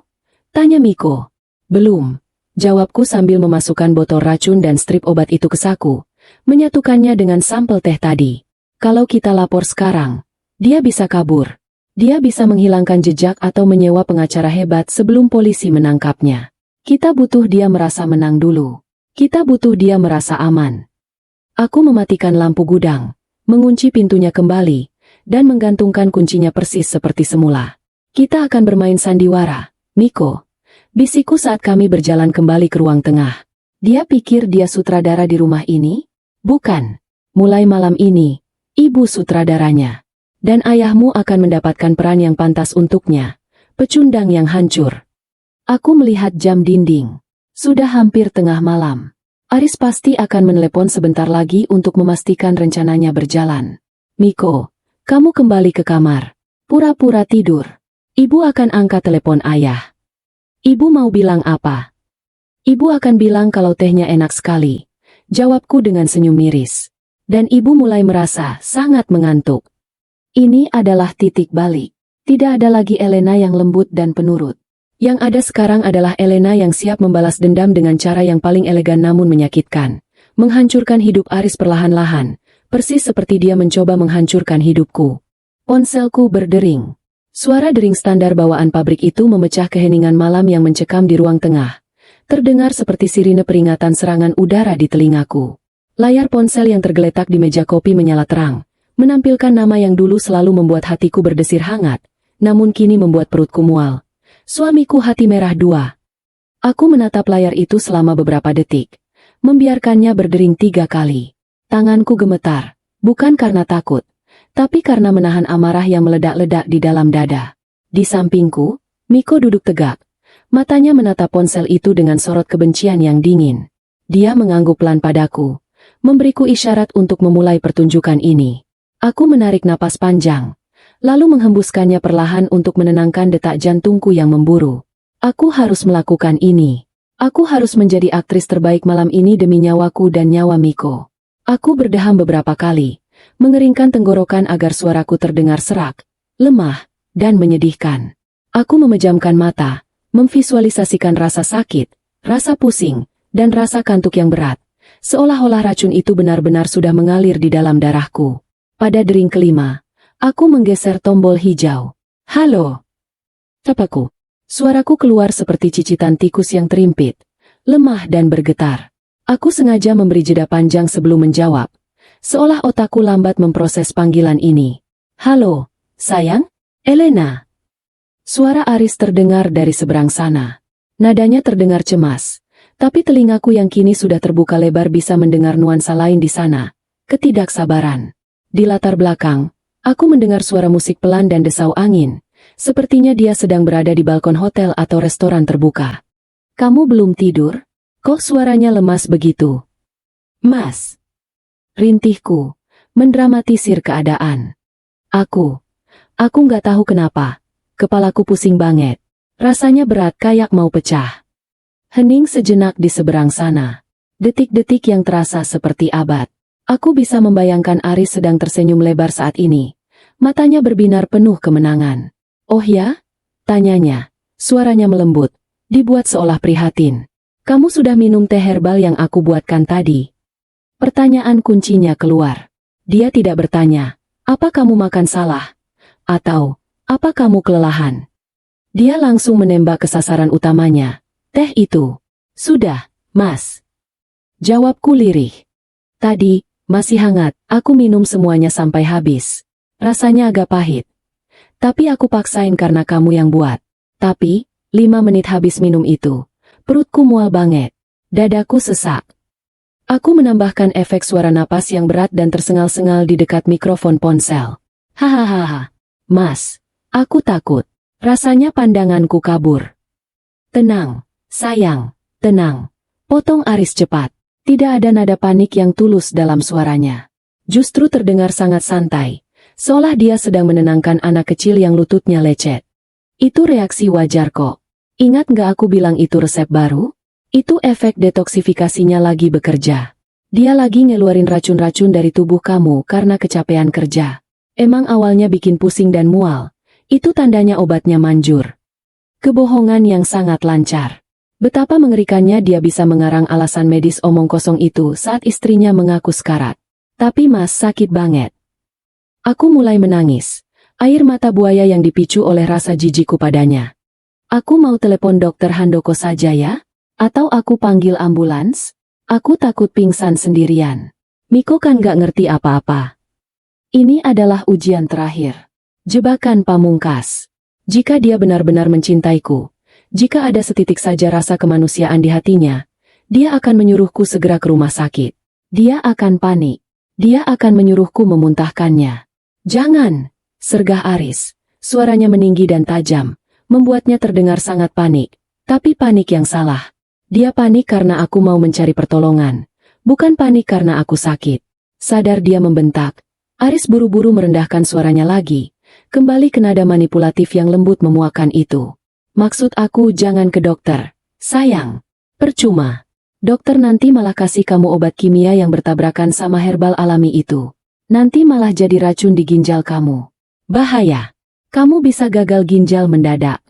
Tanya Miko. Belum. Jawabku sambil memasukkan botol racun dan strip obat itu ke saku, menyatukannya dengan sampel teh tadi. Kalau kita lapor sekarang, dia bisa kabur. Dia bisa menghilangkan jejak atau menyewa pengacara hebat sebelum polisi menangkapnya. Kita butuh dia merasa menang dulu. Kita butuh dia merasa aman. Aku mematikan lampu gudang, mengunci pintunya kembali, dan menggantungkan kuncinya persis seperti semula. Kita akan bermain sandiwara, Miko. Bisikku saat kami berjalan kembali ke ruang tengah. Dia pikir dia sutradara di rumah ini? Bukan. Mulai malam ini, ibu sutradaranya. Dan ayahmu akan mendapatkan peran yang pantas untuknya. Pecundang yang hancur. Aku melihat jam dinding. Sudah hampir tengah malam. Aris pasti akan menelepon sebentar lagi untuk memastikan rencananya berjalan. Miko, kamu kembali ke kamar. Pura-pura tidur. Ibu akan angkat telepon ayah. Ibu mau bilang apa? Ibu akan bilang kalau tehnya enak sekali. Jawabku dengan senyum miris. Dan ibu mulai merasa sangat mengantuk. Ini adalah titik balik. Tidak ada lagi Elena yang lembut dan penurut. Yang ada sekarang adalah Elena yang siap membalas dendam dengan cara yang paling elegan namun menyakitkan. Menghancurkan hidup Aris perlahan-lahan. Persis seperti dia mencoba menghancurkan hidupku. Ponselku berdering. Suara dering standar bawaan pabrik itu memecah keheningan malam yang mencekam di ruang tengah. Terdengar seperti sirine peringatan serangan udara di telingaku. Layar ponsel yang tergeletak di meja kopi menyala terang, menampilkan nama yang dulu selalu membuat hatiku berdesir hangat, namun kini membuat perutku mual. Suamiku Hati Merah 2. Aku menatap layar itu selama beberapa detik, membiarkannya berdering 3 kali. Tanganku gemetar, bukan karena takut, tapi karena menahan amarah yang meledak-ledak di dalam dada. Di sampingku, Miko duduk tegak, matanya menatap ponsel itu dengan sorot kebencian yang dingin. Dia mengangguk pelan padaku, memberiku isyarat untuk memulai pertunjukan ini. Aku menarik napas panjang, lalu menghembuskannya perlahan untuk menenangkan detak jantungku yang memburu. Aku harus melakukan ini. Aku harus menjadi aktris terbaik malam ini demi nyawaku dan nyawa Miko. Aku berdeham beberapa kali, mengeringkan tenggorokan agar suaraku terdengar serak, lemah, dan menyedihkan. Aku memejamkan mata, memvisualisasikan rasa sakit, rasa pusing, dan rasa kantuk yang berat. Seolah-olah racun itu benar-benar sudah mengalir di dalam darahku. Pada dering kelima, aku menggeser tombol hijau. Halo. Tapaku. Suaraku keluar seperti cicitan tikus yang terimpit, lemah dan bergetar. Aku sengaja memberi jeda panjang sebelum menjawab, seolah otakku lambat memproses panggilan ini. Halo, sayang? Elena. Suara Aris terdengar dari seberang sana. Nadanya terdengar cemas. Tapi telingaku yang kini sudah terbuka lebar bisa mendengar nuansa lain di sana. Ketidaksabaran. Di latar belakang, aku mendengar suara musik pelan dan desau angin. Sepertinya dia sedang berada di balkon hotel atau restoran terbuka. Kamu belum tidur? Kok suaranya lemas begitu? Mas. Rintihku, mendramatisir keadaan. Aku nggak tahu kenapa. Kepalaku pusing banget. Rasanya berat kayak mau pecah. Hening sejenak di seberang sana. Detik-detik yang terasa seperti abad. Aku bisa membayangkan Aris sedang tersenyum lebar saat ini. Matanya berbinar penuh kemenangan. Oh ya? Tanyanya. Suaranya melembut, dibuat seolah prihatin. Kamu sudah minum teh herbal yang aku buatkan tadi? Pertanyaan kuncinya keluar. Dia tidak bertanya, apa kamu makan salah? Atau, apa kamu kelelahan? Dia langsung menembak ke sasaran utamanya. Teh itu. Sudah, Mas. Jawabku lirih. Tadi, masih hangat, aku minum semuanya sampai habis. Rasanya agak pahit. Tapi aku paksain karena kamu yang buat. Tapi, 5 menit habis minum itu, perutku mual banget. Dadaku sesak. Aku menambahkan efek suara napas yang berat dan tersengal-sengal di dekat mikrofon ponsel. Hahaha. Mas, aku takut. Rasanya pandanganku kabur. Tenang. Sayang, tenang. Potong Aris cepat. Tidak ada nada panik yang tulus dalam suaranya. Justru terdengar sangat santai, seolah dia sedang menenangkan anak kecil yang lututnya lecet. Itu reaksi wajar kok. Ingat nggak aku bilang itu resep baru? Itu efek detoksifikasinya lagi bekerja. Dia lagi ngeluarin racun-racun dari tubuh kamu karena kecapean kerja. Emang awalnya bikin pusing dan mual. Itu tandanya obatnya manjur. Kebohongan yang sangat lancar. Betapa mengerikannya dia bisa mengarang alasan medis omong kosong itu saat istrinya mengaku sekarat. Tapi Mas sakit banget. Aku mulai menangis. Air mata buaya yang dipicu oleh rasa jijikku padanya. Aku mau telepon dokter Handoko saja ya? Atau aku panggil ambulans? Aku takut pingsan sendirian. Miko kan gak ngerti apa-apa. Ini adalah ujian terakhir. Jebakan pamungkas. Jika dia benar-benar mencintaiku, Jika ada setitik saja rasa kemanusiaan di hatinya, dia akan menyuruhku segera ke rumah sakit. Dia akan panik. Dia akan menyuruhku memuntahkannya. Jangan, sergah Aris. Suaranya meninggi dan tajam, membuatnya terdengar sangat panik. Tapi panik yang salah. Dia panik karena aku mau mencari pertolongan. Bukan panik karena aku sakit. Sadar dia membentak. Aris buru-buru merendahkan suaranya lagi. Kembali ke nada manipulatif yang lembut memuakan itu. Maksud aku jangan ke dokter. Sayang. Percuma. Dokter nanti malah kasih kamu obat kimia yang bertabrakan sama herbal alami itu. Nanti malah jadi racun di ginjal kamu. Bahaya. Kamu bisa gagal ginjal mendadak.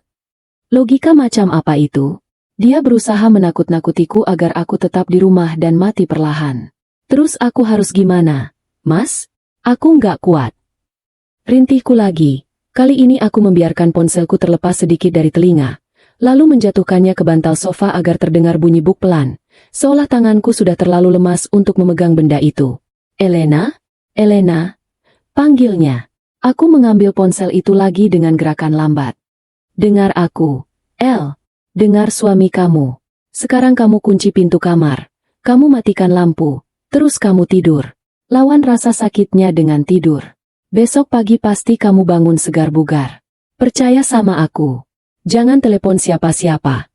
Logika macam apa itu? Dia berusaha menakut-nakutiku agar aku tetap di rumah dan mati perlahan. Terus aku harus gimana? Mas? Aku nggak kuat. Rintihku lagi. Kali ini aku membiarkan ponselku terlepas sedikit dari telinga, lalu menjatuhkannya ke bantal sofa agar terdengar bunyi buk pelan, seolah tanganku sudah terlalu lemas untuk memegang benda itu. Elena? Elena? Panggilnya. Aku mengambil ponsel itu lagi dengan gerakan lambat. Dengar aku. El. Dengar suami kamu. Sekarang kamu kunci pintu kamar. Kamu matikan lampu. Terus kamu tidur. Lawan rasa sakitnya dengan tidur. Besok pagi pasti kamu bangun segar bugar. Percaya sama aku. Jangan telepon siapa-siapa.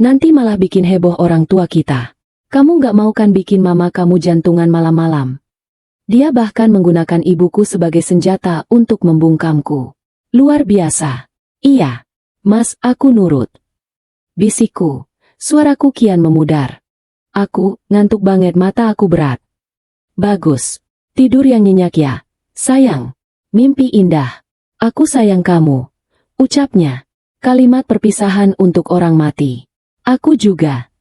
Nanti malah bikin heboh orang tua kita. Kamu nggak mau kan bikin mama kamu jantungan malam-malam. Dia bahkan menggunakan ibuku sebagai senjata untuk membungkamku. Luar biasa. Iya. Mas, aku nurut. Bisikku. Suaraku kian memudar. Aku, ngantuk banget, mata aku berat. Bagus. Tidur yang nyenyak ya. Sayang. Mimpi indah. Aku sayang kamu. Ucapnya. Kalimat perpisahan untuk orang mati. Aku juga.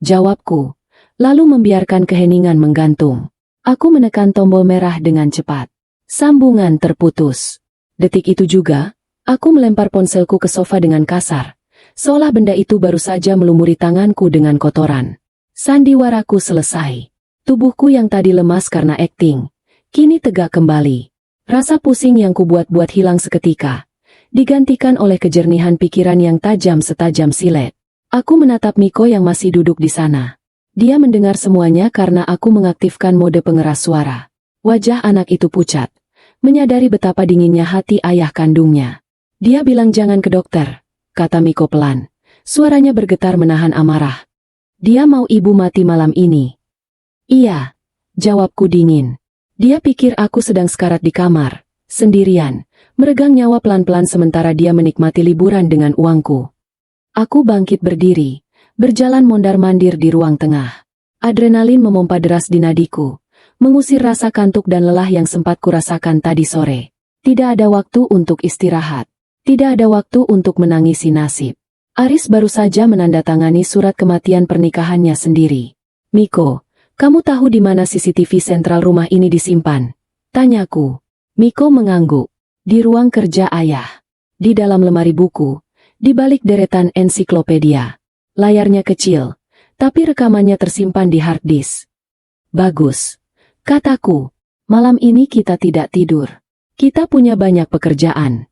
Jawabku. Lalu membiarkan keheningan menggantung. Aku menekan tombol merah dengan cepat. Sambungan terputus. Detik itu juga, aku melempar ponselku ke sofa dengan kasar. Seolah benda itu baru saja melumuri tanganku dengan kotoran. Sandiwaraku selesai. Tubuhku yang tadi lemas karena akting, kini tegak kembali. Rasa pusing yang kubuat-buat hilang seketika, digantikan oleh kejernihan pikiran yang tajam setajam silet. Aku menatap Miko yang masih duduk di sana. Dia mendengar semuanya karena aku mengaktifkan mode pengeras suara. Wajah anak itu pucat, menyadari betapa dinginnya hati ayah kandungnya. Dia bilang jangan ke dokter, kata Miko pelan. Suaranya bergetar menahan amarah. Dia mau ibu mati malam ini. Iya, jawabku dingin. Dia pikir aku sedang sekarat di kamar, sendirian, meregang nyawa pelan-pelan sementara dia menikmati liburan dengan uangku. Aku bangkit berdiri, berjalan mondar-mandir di ruang tengah. Adrenalin memompa deras di nadiku, mengusir rasa kantuk dan lelah yang sempat kurasakan tadi sore. Tidak ada waktu untuk istirahat. Tidak ada waktu untuk menangisi nasib. Aris baru saja menandatangani surat kematian pernikahannya sendiri. Miko, kamu tahu di mana CCTV sentral rumah ini disimpan? Tanyaku. Miko mengangguk. Di ruang kerja ayah. Di dalam lemari buku. Di balik deretan ensiklopedia. Layarnya kecil, tapi rekamannya tersimpan di hard disk. Bagus. Kataku. Malam ini kita tidak tidur. Kita punya banyak pekerjaan.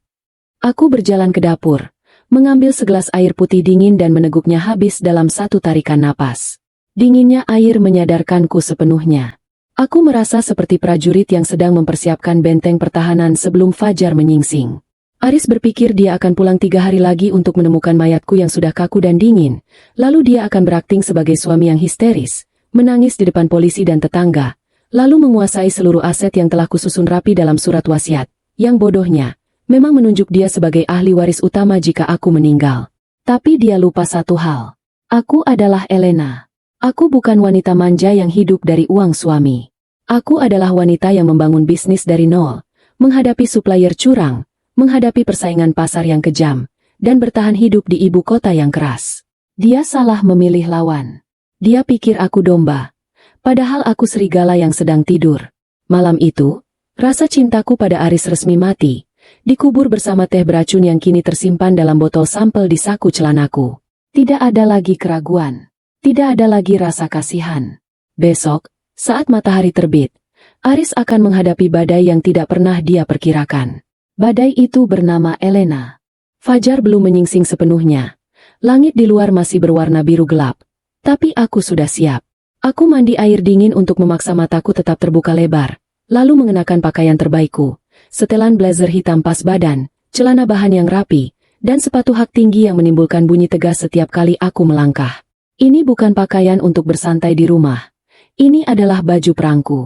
Aku berjalan ke dapur, mengambil segelas air putih dingin dan meneguknya habis dalam satu tarikan napas. Dinginnya air menyadarkanku sepenuhnya. Aku merasa seperti prajurit yang sedang mempersiapkan benteng pertahanan sebelum fajar menyingsing. Aris berpikir dia akan pulang 3 hari lagi untuk menemukan mayatku yang sudah kaku dan dingin. Lalu dia akan berakting sebagai suami yang histeris, menangis di depan polisi dan tetangga, lalu menguasai seluruh aset yang telah kususun rapi dalam surat wasiat. Yang bodohnya, memang menunjuk dia sebagai ahli waris utama jika aku meninggal. Tapi dia lupa satu hal. Aku adalah Elena. Aku bukan wanita manja yang hidup dari uang suami. Aku adalah wanita yang membangun bisnis dari nol, menghadapi supplier curang, menghadapi persaingan pasar yang kejam, dan bertahan hidup di ibu kota yang keras. Dia salah memilih lawan. Dia pikir aku domba, padahal aku serigala yang sedang tidur. Malam itu, rasa cintaku pada Aris resmi mati, dikubur bersama teh beracun yang kini tersimpan dalam botol sampel di saku celanaku. Tidak ada lagi keraguan. Tidak ada lagi rasa kasihan. Besok, saat matahari terbit, Aris akan menghadapi badai yang tidak pernah dia perkirakan. Badai itu bernama Elena. Fajar belum menyingsing sepenuhnya. Langit di luar masih berwarna biru gelap. Tapi aku sudah siap. Aku mandi air dingin untuk memaksa mataku tetap terbuka lebar. Lalu mengenakan pakaian terbaikku. Setelan blazer hitam pas badan, celana bahan yang rapi, dan sepatu hak tinggi yang menimbulkan bunyi tegas setiap kali aku melangkah. Ini bukan pakaian untuk bersantai di rumah. Ini adalah baju perangku.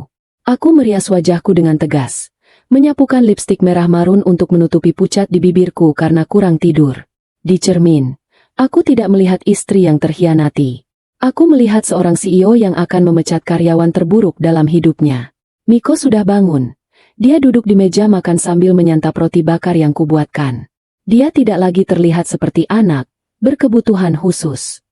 Aku merias wajahku dengan tegas. Menyapukan lipstik merah marun untuk menutupi pucat di bibirku karena kurang tidur. Di cermin, aku tidak melihat istri yang terhianati. Aku melihat seorang CEO yang akan memecat karyawan terburuk dalam hidupnya. Miko sudah bangun. Dia duduk di meja makan sambil menyantap roti bakar yang kubuatkan. Dia tidak lagi terlihat seperti anak, berkebutuhan khusus.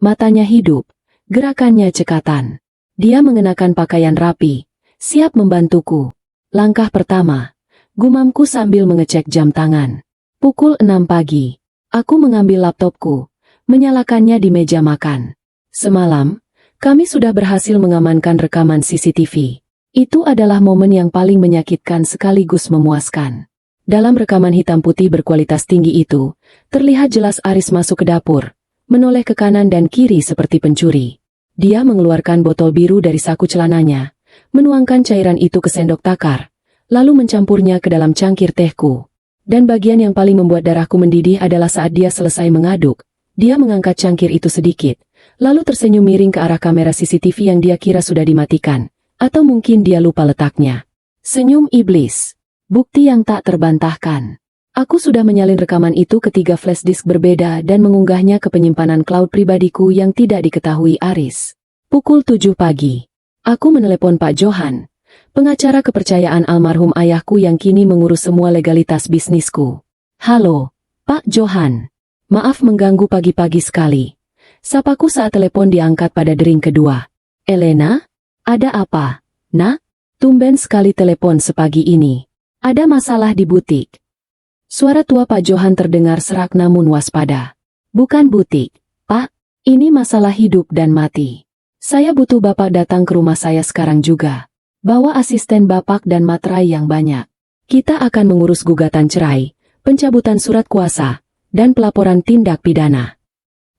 Matanya hidup, gerakannya cekatan. Dia mengenakan pakaian rapi, siap membantuku. Langkah pertama, gumamku sambil mengecek jam tangan. Pukul 6 pagi. Aku mengambil laptopku, menyalakannya di meja makan. Semalam, kami sudah berhasil mengamankan rekaman CCTV. Itu adalah momen yang paling menyakitkan sekaligus memuaskan. Dalam rekaman hitam putih berkualitas tinggi itu, terlihat jelas Aris masuk ke dapur, menoleh ke kanan dan kiri seperti pencuri. Dia mengeluarkan botol biru dari saku celananya, menuangkan cairan itu ke sendok takar, lalu mencampurnya ke dalam cangkir tehku. Dan bagian yang paling membuat darahku mendidih adalah saat dia selesai mengaduk, dia mengangkat cangkir itu sedikit, lalu tersenyum miring ke arah kamera CCTV yang dia kira sudah dimatikan, atau mungkin dia lupa letaknya. Senyum iblis. Bukti yang tak terbantahkan. Aku sudah menyalin rekaman itu ke 3 flash disk berbeda dan mengunggahnya ke penyimpanan cloud pribadiku yang tidak diketahui Aris. Pukul 7 pagi. Aku menelepon Pak Johan, pengacara kepercayaan almarhum ayahku yang kini mengurus semua legalitas bisnisku. Halo, Pak Johan. Maaf mengganggu pagi-pagi sekali. Sapaku saat telepon diangkat pada dering kedua. Elena? Ada apa? Nak? Tumben sekali telepon sepagi ini. Ada masalah di butik. Suara tua Pak Johan terdengar serak namun waspada. Bukan butik, Pak. Ini masalah hidup dan mati. Saya butuh Bapak datang ke rumah saya sekarang juga. Bawa asisten Bapak dan materai yang banyak. Kita akan mengurus gugatan cerai, pencabutan surat kuasa, dan pelaporan tindak pidana.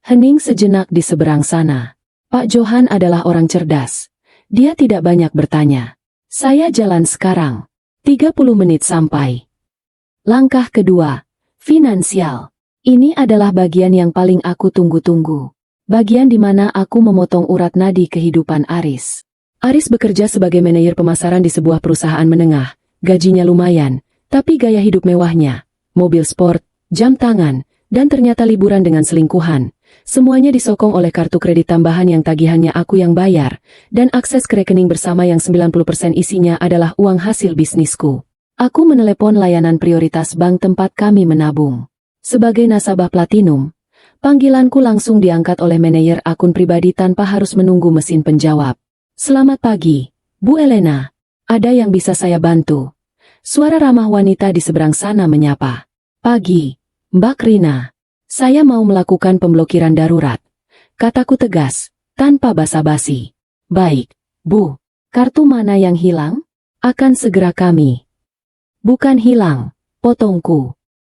Hening sejenak di seberang sana. Pak Johan adalah orang cerdas. Dia tidak banyak bertanya. Saya jalan sekarang. 30 menit sampai. Langkah kedua, finansial. Ini adalah bagian yang paling aku tunggu-tunggu. Bagian di mana aku memotong urat nadi kehidupan Aris. Aris bekerja sebagai manajer pemasaran di sebuah perusahaan menengah. Gajinya lumayan, tapi gaya hidup mewahnya, mobil sport, jam tangan, dan ternyata liburan dengan selingkuhan. Semuanya disokong oleh kartu kredit tambahan yang tagihannya aku yang bayar, dan akses ke rekening bersama yang 90% isinya adalah uang hasil bisnisku. Aku menelepon layanan prioritas bank tempat kami menabung. Sebagai nasabah platinum, panggilanku langsung diangkat oleh manajer akun pribadi tanpa harus menunggu mesin penjawab. Selamat pagi, Bu Elena. Ada yang bisa saya bantu? Suara ramah wanita di seberang sana menyapa. Pagi, Mbak Rina. Saya mau melakukan pemblokiran darurat. Kataku tegas, tanpa basa-basi. Baik, Bu. Kartu mana yang hilang? Akan segera kami. Bukan hilang, potongku.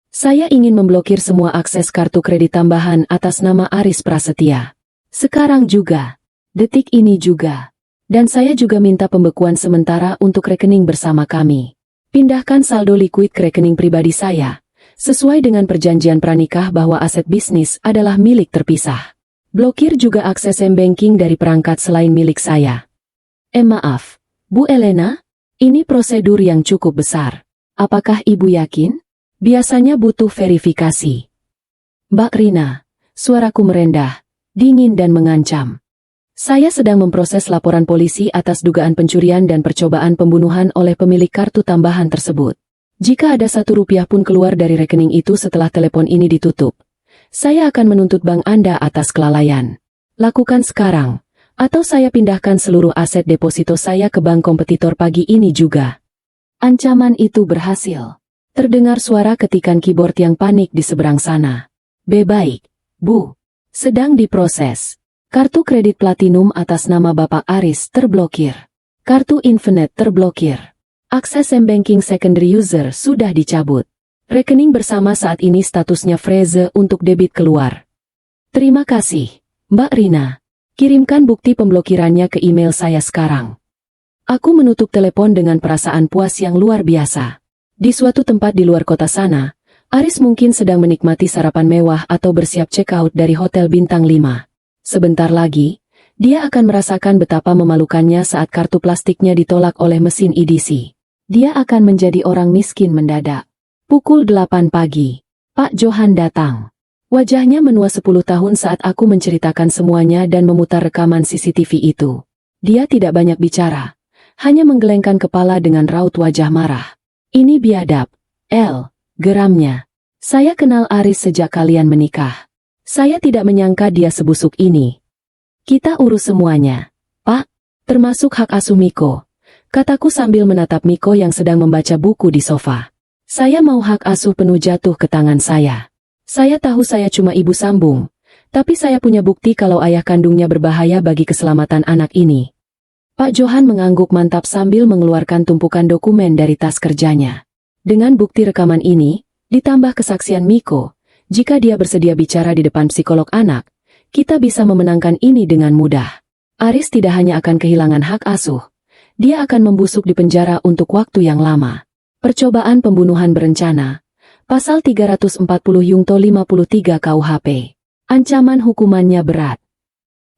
Saya ingin memblokir semua akses kartu kredit tambahan atas nama Aris Prasetya. Sekarang juga. Detik ini juga. Dan saya juga minta pembekuan sementara untuk rekening bersama kami. Pindahkan saldo liquid ke rekening pribadi saya. Sesuai dengan perjanjian pranikah bahwa aset bisnis adalah milik terpisah. Blokir juga akses m-banking dari perangkat selain milik saya. Maaf, Bu Elena, ini prosedur yang cukup besar. Apakah Ibu yakin? Biasanya butuh verifikasi. Mbak Rina, suaraku merendah, dingin dan mengancam. Saya sedang memproses laporan polisi atas dugaan pencurian dan percobaan pembunuhan oleh pemilik kartu tambahan tersebut. Jika ada 1 rupiah pun keluar dari rekening itu setelah telepon ini ditutup, saya akan menuntut bank Anda atas kelalaian. Lakukan sekarang, atau saya pindahkan seluruh aset deposito saya ke bank kompetitor pagi ini juga. Ancaman itu berhasil. Terdengar suara ketikan keyboard yang panik di seberang sana. Baik, Bu. Sedang diproses. Kartu kredit platinum atas nama Bapak Aris terblokir. Kartu Infinite terblokir. Akses m-banking secondary user sudah dicabut. Rekening bersama saat ini statusnya freeze untuk debit keluar. Terima kasih, Mbak Rina. Kirimkan bukti pemblokirannya ke email saya sekarang. Aku menutup telepon dengan perasaan puas yang luar biasa. Di suatu tempat di luar kota sana, Aris mungkin sedang menikmati sarapan mewah atau bersiap check out dari hotel bintang 5. Sebentar lagi, dia akan merasakan betapa memalukannya saat kartu plastiknya ditolak oleh mesin EDC. Dia akan menjadi orang miskin mendadak. Pukul 8 pagi, Pak Johan datang. Wajahnya menua 10 tahun saat aku menceritakan semuanya dan memutar rekaman CCTV itu. Dia tidak banyak bicara, hanya menggelengkan kepala dengan raut wajah marah. Ini biadab, El, geramnya. Saya kenal Aris sejak kalian menikah. Saya tidak menyangka dia sebusuk ini. Kita urus semuanya, Pak, termasuk hak asuh Miko, kataku sambil menatap Miko yang sedang membaca buku di sofa. Saya mau hak asuh penuh jatuh ke tangan saya. Saya tahu saya cuma ibu sambung, tapi saya punya bukti kalau ayah kandungnya berbahaya bagi keselamatan anak ini. Pak Johan mengangguk mantap sambil mengeluarkan tumpukan dokumen dari tas kerjanya. Dengan bukti rekaman ini, ditambah kesaksian Miko, jika dia bersedia bicara di depan psikolog anak, kita bisa memenangkan ini dengan mudah. Aris tidak hanya akan kehilangan hak asuh, dia akan membusuk di penjara untuk waktu yang lama. Percobaan pembunuhan berencana. Pasal 340 Yungto 53 KUHP. Ancaman hukumannya berat.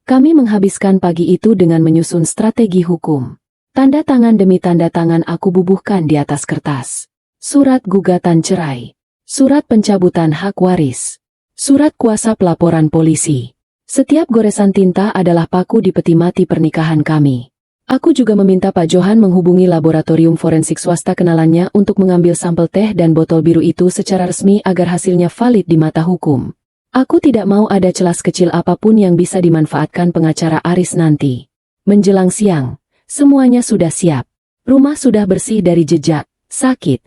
Kami menghabiskan pagi itu dengan menyusun strategi hukum. Tanda tangan demi tanda tangan aku bubuhkan di atas kertas. Surat gugatan cerai. Surat pencabutan hak waris. Surat kuasa pelaporan polisi. Setiap goresan tinta adalah paku di peti mati pernikahan kami. Aku juga meminta Pak Johan menghubungi laboratorium forensik swasta kenalannya untuk mengambil sampel teh dan botol biru itu secara resmi agar hasilnya valid di mata hukum. Aku tidak mau ada celah kecil apapun yang bisa dimanfaatkan pengacara Aris nanti. Menjelang siang, semuanya sudah siap. Rumah sudah bersih dari jejak, sakit,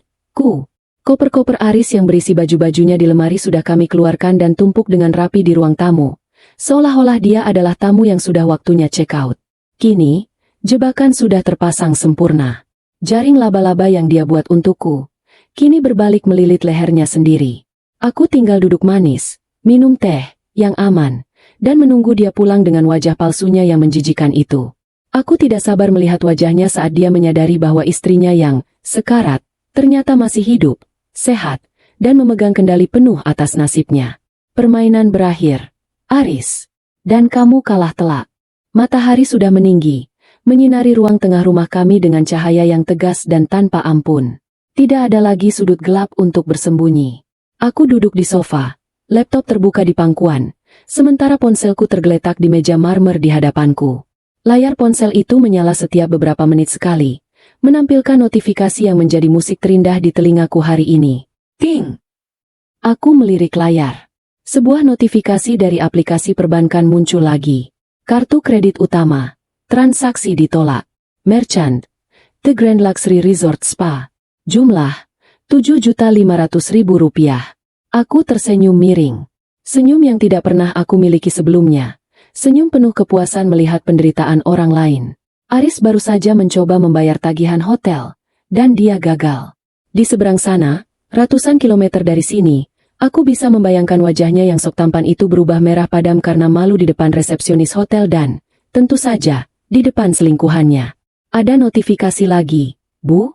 Koper-koper Aris yang berisi baju-bajunya di lemari sudah kami keluarkan dan tumpuk dengan rapi di ruang tamu. Seolah-olah dia adalah tamu yang sudah waktunya check out. Kini, jebakan sudah terpasang sempurna. Jaring laba-laba yang dia buat untukku, kini berbalik melilit lehernya sendiri. Aku tinggal duduk manis, minum teh, yang aman, dan menunggu dia pulang dengan wajah palsunya yang menjijikan itu. Aku tidak sabar melihat wajahnya saat dia menyadari bahwa istrinya yang sekarat, ternyata masih hidup, sehat, dan memegang kendali penuh atas nasibnya. Permainan berakhir, Aris. Dan kamu kalah telak. Matahari sudah meninggi, menyinari ruang tengah rumah kami dengan cahaya yang tegas dan tanpa ampun. Tidak ada lagi sudut gelap untuk bersembunyi. Aku duduk di sofa, laptop terbuka di pangkuan, sementara ponselku tergeletak di meja marmer di hadapanku. Layar ponsel itu menyala setiap beberapa menit sekali, menampilkan notifikasi yang menjadi musik terindah di telingaku hari ini. Ting! Aku melirik layar. Sebuah notifikasi dari aplikasi perbankan muncul lagi. Kartu kredit utama. Transaksi ditolak. Merchant. The Grand Luxury Resort Spa. Jumlah. Rp7.500.000. Aku tersenyum miring. Senyum yang tidak pernah aku miliki sebelumnya. Senyum penuh kepuasan melihat penderitaan orang lain. Aris baru saja mencoba membayar tagihan hotel. Dan dia gagal. Di seberang sana, ratusan kilometer dari sini, aku bisa membayangkan wajahnya yang sok tampan itu berubah merah padam karena malu di depan resepsionis hotel dan, tentu saja, di depan selingkuhannya. Ada notifikasi lagi, Bu?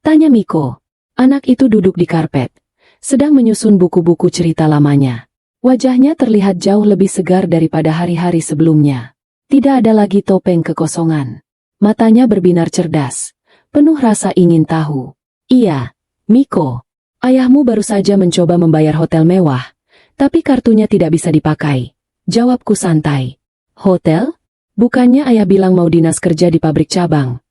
Tanya Miko. Anak itu duduk di karpet, sedang menyusun buku-buku cerita lamanya. Wajahnya terlihat jauh lebih segar daripada hari-hari sebelumnya. Tidak ada lagi topeng kekosongan. Matanya berbinar cerdas, penuh rasa ingin tahu. Iya, Miko. Ayahmu baru saja mencoba membayar hotel mewah, tapi kartunya tidak bisa dipakai. Jawabku santai. Hotel? Bukannya ayah bilang mau dinas kerja di pabrik cabang?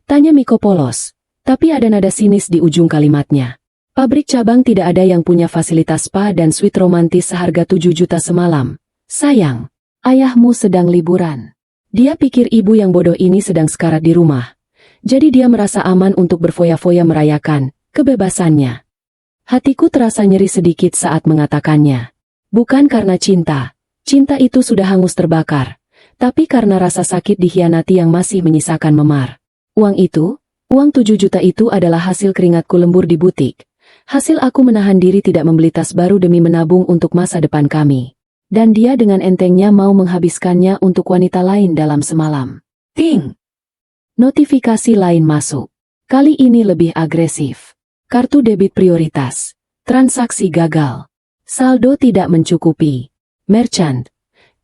Tanya Miko polos, tapi ada nada sinis di ujung kalimatnya. Pabrik cabang tidak ada yang punya fasilitas spa dan suite romantis seharga 7 juta semalam. Sayang, ayahmu sedang liburan. Dia pikir ibu yang bodoh ini sedang sekarat di rumah. Jadi dia merasa aman untuk berfoya-foya merayakan kebebasannya. Hatiku terasa nyeri sedikit saat mengatakannya. Bukan karena cinta. Cinta itu sudah hangus terbakar. Tapi karena rasa sakit dikhianati yang masih menyisakan memar. Uang 7 juta itu adalah hasil keringatku lembur di butik. Hasil aku menahan diri tidak membeli tas baru demi menabung untuk masa depan kami. Dan dia dengan entengnya mau menghabiskannya untuk wanita lain dalam semalam. Ting! Notifikasi lain masuk. Kali ini lebih agresif. Kartu debit prioritas. Transaksi gagal. Saldo tidak mencukupi. Merchant.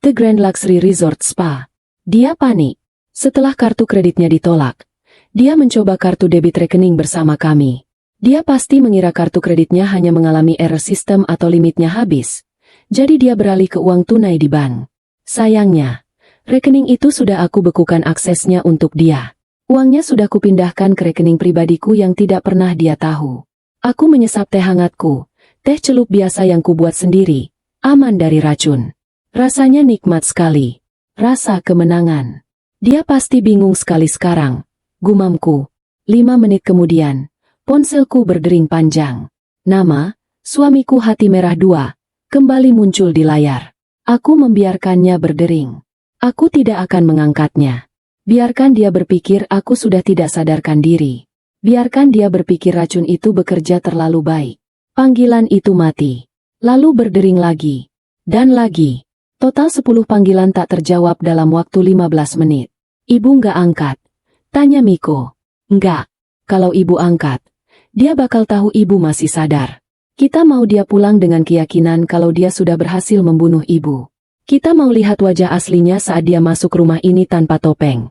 The Grand Luxury Resort Spa. Dia panik. Setelah kartu kreditnya ditolak, dia mencoba kartu debit rekening bersama kami. Dia pasti mengira kartu kreditnya hanya mengalami error sistem atau limitnya habis. Jadi dia beralih ke uang tunai di bank. Sayangnya, rekening itu sudah aku bekukan aksesnya untuk dia. Uangnya sudah kupindahkan ke rekening pribadiku yang tidak pernah dia tahu. Aku menyesap teh hangatku, teh celup biasa yang kubuat sendiri, aman dari racun. Rasanya nikmat sekali. Rasa kemenangan. Dia pasti bingung sekali sekarang. Gumamku. 5 menit kemudian, ponselku berdering panjang. Nama, suamiku hati merah 2. Kembali muncul di layar. Aku membiarkannya berdering. Aku tidak akan mengangkatnya. Biarkan dia berpikir aku sudah tidak sadarkan diri. Biarkan dia berpikir racun itu bekerja terlalu baik. Panggilan itu mati. Lalu berdering lagi. Dan lagi. Total 10 panggilan tak terjawab dalam waktu 15 menit. Ibu nggak angkat. Tanya Miko. Nggak. Kalau ibu angkat, dia bakal tahu ibu masih sadar. Kita mau dia pulang dengan keyakinan kalau dia sudah berhasil membunuh ibu. Kita mau lihat wajah aslinya saat dia masuk rumah ini tanpa topeng.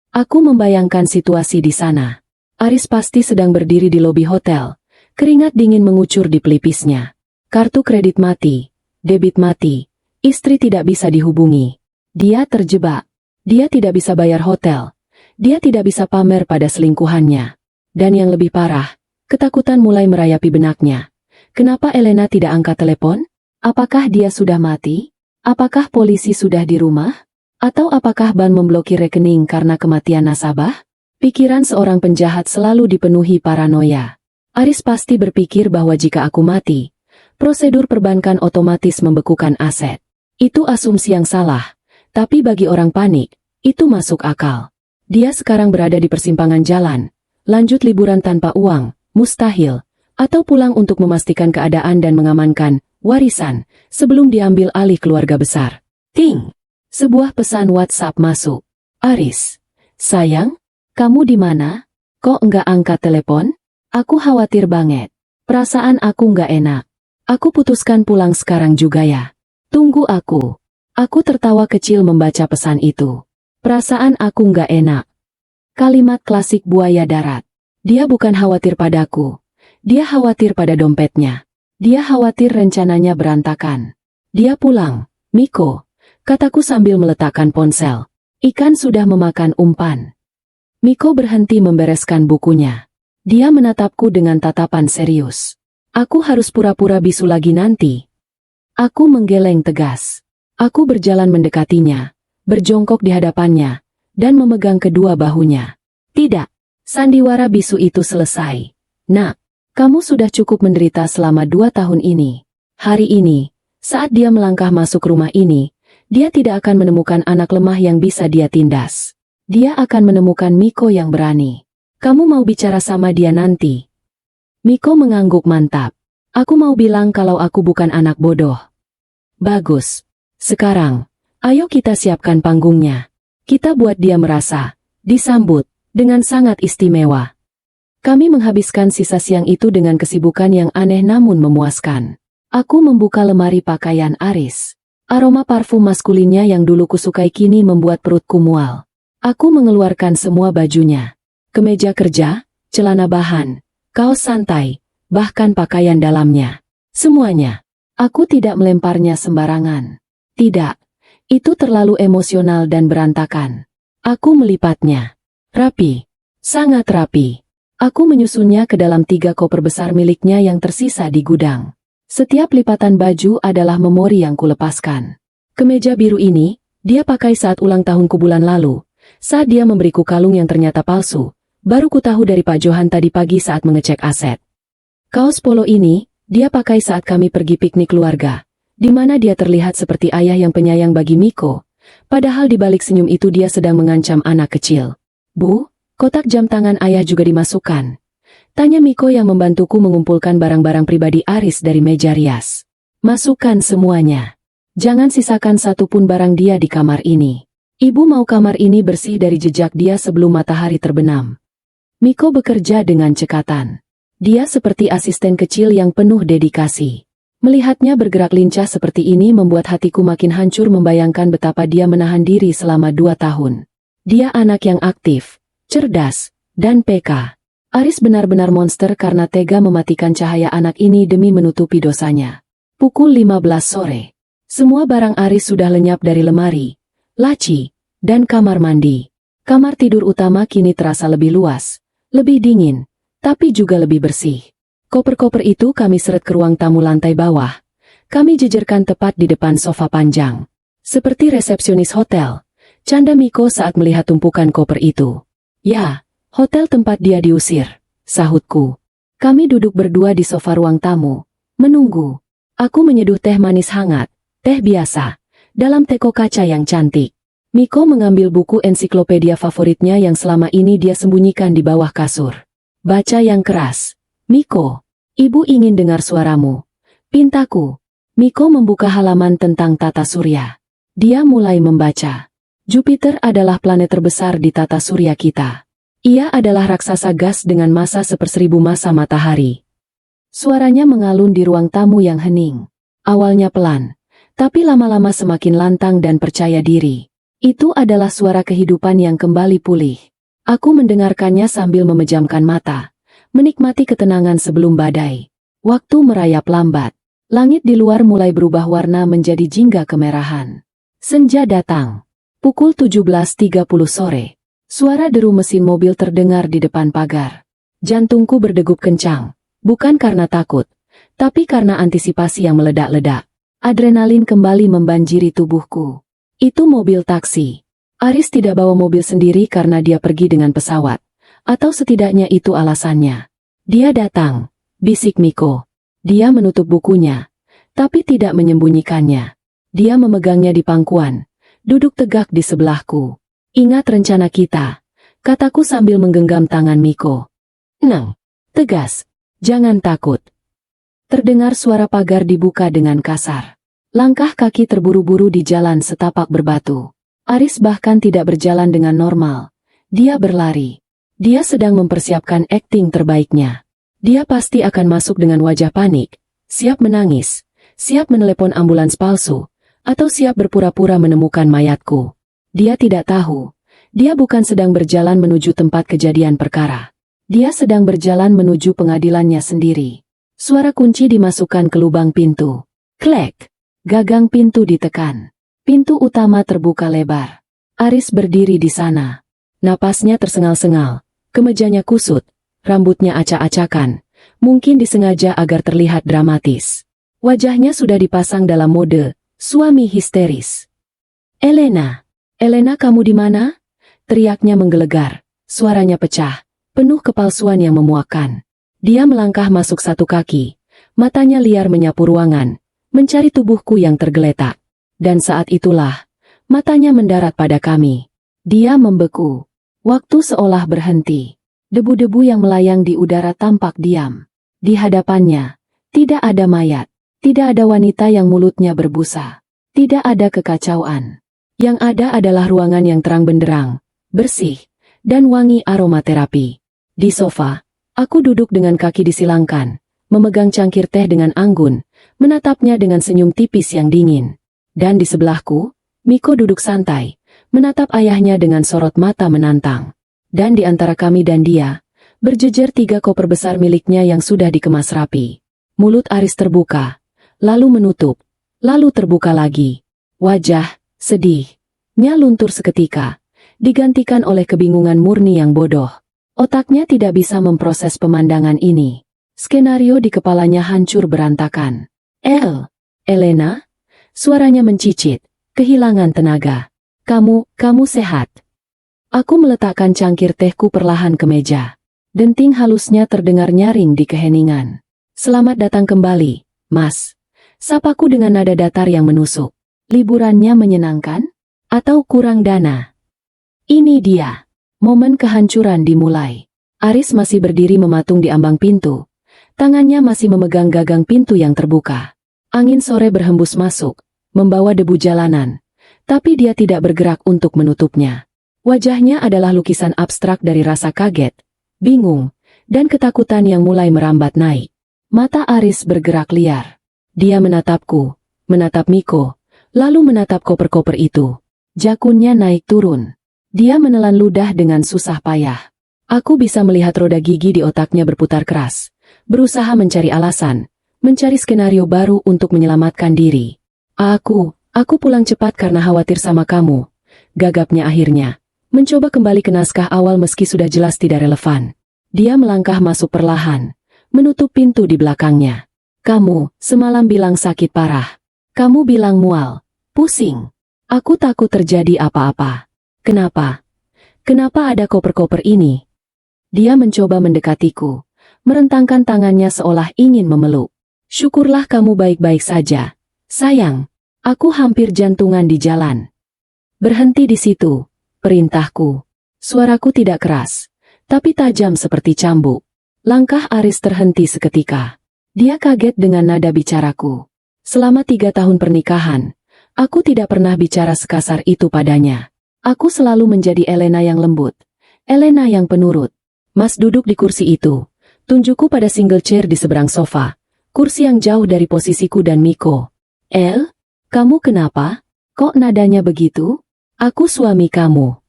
Aku membayangkan situasi di sana. Aris pasti sedang berdiri di lobi hotel. Keringat dingin mengucur di pelipisnya. Kartu kredit mati. Debit mati. Istri tidak bisa dihubungi. Dia terjebak. Dia tidak bisa bayar hotel. Dia tidak bisa pamer pada selingkuhannya. Dan yang lebih parah, ketakutan mulai merayapi benaknya. Kenapa Elena tidak angkat telepon? Apakah dia sudah mati? Apakah polisi sudah di rumah? Atau apakah bank memblokir rekening karena kematian nasabah? Pikiran seorang penjahat selalu dipenuhi paranoia. Aris pasti berpikir bahwa jika aku mati, prosedur perbankan otomatis membekukan aset. Itu asumsi yang salah, tapi bagi orang panik, itu masuk akal. Dia sekarang berada di persimpangan jalan, lanjut liburan tanpa uang, mustahil. Atau pulang untuk memastikan keadaan dan mengamankan warisan sebelum diambil alih keluarga besar. Ting! Sebuah pesan WhatsApp masuk. Aris. Sayang, kamu di mana? Kok enggak angkat telepon? Aku khawatir banget. Perasaan aku enggak enak. Aku putuskan pulang sekarang juga ya. Tunggu aku. Aku tertawa kecil membaca pesan itu. Perasaan aku enggak enak. Kalimat klasik buaya darat. Dia bukan khawatir padaku. Dia khawatir pada dompetnya. Dia khawatir rencananya berantakan. Dia pulang, Miko, kataku sambil meletakkan ponsel. Ikan sudah memakan umpan. Miko berhenti membereskan bukunya. Dia menatapku dengan tatapan serius. Aku harus pura-pura bisu lagi nanti. Aku menggeleng tegas. Aku berjalan mendekatinya, berjongkok di hadapannya, dan memegang kedua bahunya. Tidak, sandiwara bisu itu selesai. Nak. Kamu sudah cukup menderita selama 2 tahun ini. Hari ini, saat dia melangkah masuk rumah ini, dia tidak akan menemukan anak lemah yang bisa dia tindas. Dia akan menemukan Miko yang berani. Kamu mau bicara sama dia nanti? Miko mengangguk mantap. Aku mau bilang kalau aku bukan anak bodoh. Bagus. Sekarang, ayo kita siapkan panggungnya. Kita buat dia merasa disambut dengan sangat istimewa. Kami menghabiskan sisa siang itu dengan kesibukan yang aneh namun memuaskan. Aku membuka lemari pakaian Aris. Aroma parfum maskulinnya yang dulu kusukai kini membuat perutku mual. Aku mengeluarkan semua bajunya. Kemeja kerja, celana bahan, kaos santai, bahkan pakaian dalamnya. Semuanya. Aku tidak melemparnya sembarangan. Tidak. Itu terlalu emosional dan berantakan. Aku melipatnya. Rapi. Sangat rapi. Aku menyusunnya ke dalam 3 koper besar miliknya yang tersisa di gudang. Setiap lipatan baju adalah memori yang kulepaskan. Kemeja biru ini, dia pakai saat ulang tahunku bulan lalu. Saat dia memberiku kalung yang ternyata palsu, baru ku tahu dari Pak Johan tadi pagi saat mengecek aset. Kaos polo ini, dia pakai saat kami pergi piknik keluarga, di mana dia terlihat seperti ayah yang penyayang bagi Miko. Padahal di balik senyum itu dia sedang mengancam anak kecil. Bu? Kotak jam tangan ayah juga dimasukkan. Tanya Miko yang membantuku mengumpulkan barang-barang pribadi Aris dari meja rias. Masukkan semuanya. Jangan sisakan satupun barang dia di kamar ini. Ibu mau kamar ini bersih dari jejak dia sebelum matahari terbenam. Miko bekerja dengan cekatan. Dia seperti asisten kecil yang penuh dedikasi. Melihatnya bergerak lincah seperti ini membuat hatiku makin hancur membayangkan betapa dia menahan diri selama 2 tahun. Dia anak yang aktif, cerdas, dan peka. Aris benar-benar monster karena tega mematikan cahaya anak ini demi menutupi dosanya. Pukul 15 sore. Semua barang Aris sudah lenyap dari lemari, laci, dan kamar mandi. Kamar tidur utama kini terasa lebih luas, lebih dingin, tapi juga lebih bersih. Koper-koper itu kami seret ke ruang tamu lantai bawah. Kami jejerkan tepat di depan sofa panjang. Seperti resepsionis hotel, canda Miko saat melihat tumpukan koper itu. Ya, hotel tempat dia diusir, sahutku. Kami duduk berdua di sofa ruang tamu, menunggu. Aku menyeduh teh manis hangat, teh biasa, dalam teko kaca yang cantik. Miko mengambil buku ensiklopedia favoritnya yang selama ini dia sembunyikan di bawah kasur. Baca yang keras. Miko, ibu ingin dengar suaramu. Pintaku. Miko membuka halaman tentang tata surya. Dia mulai membaca. Jupiter adalah planet terbesar di tata surya kita. Ia adalah raksasa gas dengan massa 1/1000 massa matahari. Suaranya mengalun di ruang tamu yang hening. Awalnya pelan, tapi lama-lama semakin lantang dan percaya diri. Itu adalah suara kehidupan yang kembali pulih. Aku mendengarkannya sambil memejamkan mata, menikmati ketenangan sebelum badai. Waktu merayap lambat. Langit di luar mulai berubah warna menjadi jingga kemerahan. Senja datang. Pukul 17.30 sore. Suara deru mesin mobil terdengar di depan pagar. Jantungku berdegup kencang, bukan karena takut, tapi karena antisipasi yang meledak-ledak. Adrenalin kembali membanjiri tubuhku. Itu mobil taksi. Aris tidak bawa mobil sendiri karena dia pergi dengan pesawat. Atau setidaknya itu alasannya. Dia datang, bisik Miko. Dia menutup bukunya, tapi tidak menyembunyikannya. Dia memegangnya di pangkuan, duduk tegak di sebelahku. Ingat rencana kita, kataku sambil menggenggam tangan Miko. Tenang, tegas, jangan takut. Terdengar suara pagar dibuka dengan kasar. Langkah kaki terburu-buru di jalan setapak berbatu. Aris bahkan tidak berjalan dengan normal. Dia berlari. Dia sedang mempersiapkan akting terbaiknya. Dia pasti akan masuk dengan wajah panik, siap menangis, siap menelepon ambulans palsu, atau siap berpura-pura menemukan mayatku. Dia tidak tahu. Dia bukan sedang berjalan menuju tempat kejadian perkara. Dia sedang berjalan menuju pengadilannya sendiri. Suara kunci dimasukkan ke lubang pintu. Klek. Gagang pintu ditekan. Pintu utama terbuka lebar. Aris berdiri di sana. Napasnya tersengal-sengal. Kemejanya kusut. Rambutnya acak-acakan. Mungkin disengaja agar terlihat dramatis. Wajahnya sudah dipasang dalam mode suami histeris. Elena. Elena, kamu di mana? Teriaknya menggelegar. Suaranya pecah. Penuh kepalsuan yang memuakkan. Dia melangkah masuk satu kaki. Matanya liar menyapu ruangan. Mencari tubuhku yang tergeletak. Dan saat itulah, matanya mendarat pada kami. Dia membeku. Waktu seolah berhenti. Debu-debu yang melayang di udara tampak diam. Di hadapannya, tidak ada mayat. Tidak ada wanita yang mulutnya berbusa. Tidak ada kekacauan. Yang ada adalah ruangan yang terang benderang, bersih, dan wangi aromaterapi. Di sofa, aku duduk dengan kaki disilangkan, memegang cangkir teh dengan anggun, menatapnya dengan senyum tipis yang dingin. Dan di sebelahku, Miko duduk santai, menatap ayahnya dengan sorot mata menantang. Dan di antara kami dan dia, berjejer 3 koper besar miliknya yang sudah dikemas rapi. Mulut Aris terbuka, lalu menutup, lalu terbuka lagi. Wajah, sedihnya luntur seketika, digantikan oleh kebingungan murni yang bodoh. Otaknya tidak bisa memproses pemandangan ini. Skenario di kepalanya hancur berantakan. Elena? Suaranya mencicit, kehilangan tenaga. Kamu sehat? Aku meletakkan cangkir tehku perlahan ke meja. Denting halusnya terdengar nyaring di keheningan. Selamat datang kembali, Mas. Sapaku dengan nada datar yang menusuk. Liburannya menyenangkan? Atau kurang dana? Ini dia. Momen kehancuran dimulai. Aris masih berdiri mematung di ambang pintu. Tangannya masih memegang gagang pintu yang terbuka. Angin sore berhembus masuk, membawa debu jalanan. Tapi dia tidak bergerak untuk menutupnya. Wajahnya adalah lukisan abstrak dari rasa kaget, bingung, dan ketakutan yang mulai merambat naik. Mata Aris bergerak liar. Dia menatapku, menatap Miko, lalu menatap koper-koper itu. Jakunnya naik turun. Dia menelan ludah dengan susah payah. Aku bisa melihat roda gigi di otaknya berputar keras, berusaha mencari alasan, mencari skenario baru untuk menyelamatkan diri. Aku pulang cepat karena khawatir sama kamu. Gagapnya akhirnya. Mencoba kembali ke naskah awal meski sudah jelas tidak relevan. Dia melangkah masuk perlahan, menutup pintu di belakangnya. Kamu, semalam bilang sakit parah. Kamu bilang mual, pusing. Aku takut terjadi apa-apa. Kenapa? Kenapa ada koper-koper ini? Dia mencoba mendekatiku, merentangkan tangannya seolah ingin memeluk. Syukurlah kamu baik-baik saja. Sayang, aku hampir jantungan di jalan. Berhenti di situ, perintahku. Suaraku tidak keras, tapi tajam seperti cambuk. Langkah Aris terhenti seketika. Dia kaget dengan nada bicaraku. Selama 3 tahun pernikahan, aku tidak pernah bicara sekasar itu padanya. Aku selalu menjadi Elena yang lembut, Elena yang penurut. Mas duduk di kursi itu. Tunjukku pada single chair di seberang sofa, kursi yang jauh dari posisiku dan Miko. Kamu kenapa? Kok nadanya begitu? Aku suami kamu.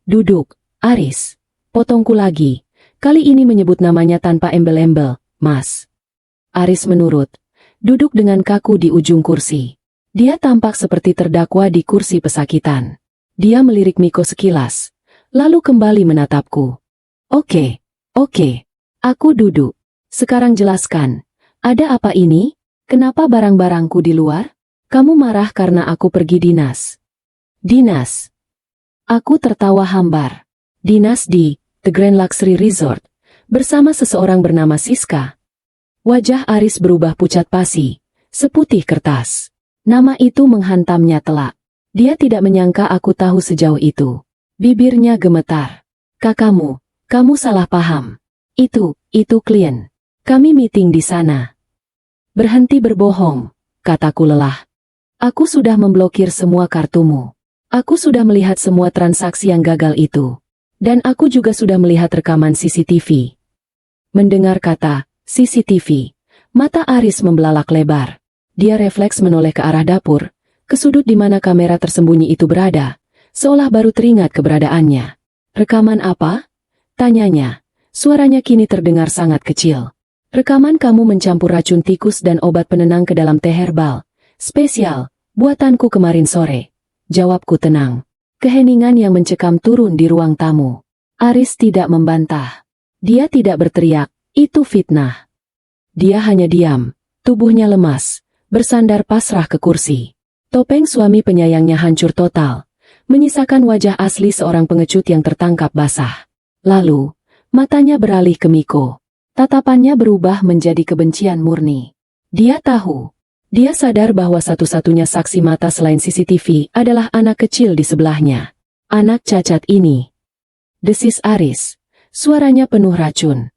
Duduk, Aris. Potongku lagi. Kali ini menyebut namanya tanpa embel-embel, Mas. Aris menurut. Duduk dengan kaku di ujung kursi. Dia tampak seperti terdakwa di kursi pesakitan. Dia melirik Miko sekilas, lalu kembali menatapku. Oke. Aku duduk. Sekarang jelaskan. Ada apa ini? Kenapa barang-barangku di luar? Kamu marah karena aku pergi dinas. Dinas. Aku tertawa hambar. Dinas di The Grand Luxury Resort, bersama seseorang bernama Siska. Wajah Aris berubah pucat pasi, seputih kertas. Nama itu menghantamnya telak. Dia tidak menyangka aku tahu sejauh itu. Bibirnya gemetar. Kakakmu, kamu salah paham. Itu klien. Kami meeting di sana. Berhenti berbohong, kataku lelah. Aku sudah memblokir semua kartumu. Aku sudah melihat semua transaksi yang gagal itu. Dan aku juga sudah melihat rekaman CCTV. Mendengar kata CCTV, mata Aris membelalak lebar. Dia refleks menoleh ke arah dapur, ke sudut di mana kamera tersembunyi itu berada, seolah baru teringat keberadaannya. Rekaman apa? Tanyanya. Suaranya kini terdengar sangat kecil. Rekaman kamu mencampur racun tikus dan obat penenang ke dalam teh herbal. Spesial, buatanku kemarin sore. Jawabku tenang. Keheningan yang mencekam turun di ruang tamu. Aris tidak membantah. Dia tidak berteriak, itu fitnah. Dia hanya diam, tubuhnya lemas, bersandar pasrah ke kursi. Topeng suami penyayangnya hancur total, menyisakan wajah asli seorang pengecut yang tertangkap basah. Lalu, matanya beralih ke Miko. Tatapannya berubah menjadi kebencian murni. Dia tahu. Dia sadar bahwa satu-satunya saksi mata selain CCTV adalah anak kecil di sebelahnya. Anak cacat ini. Desis Aris. Suaranya penuh racun.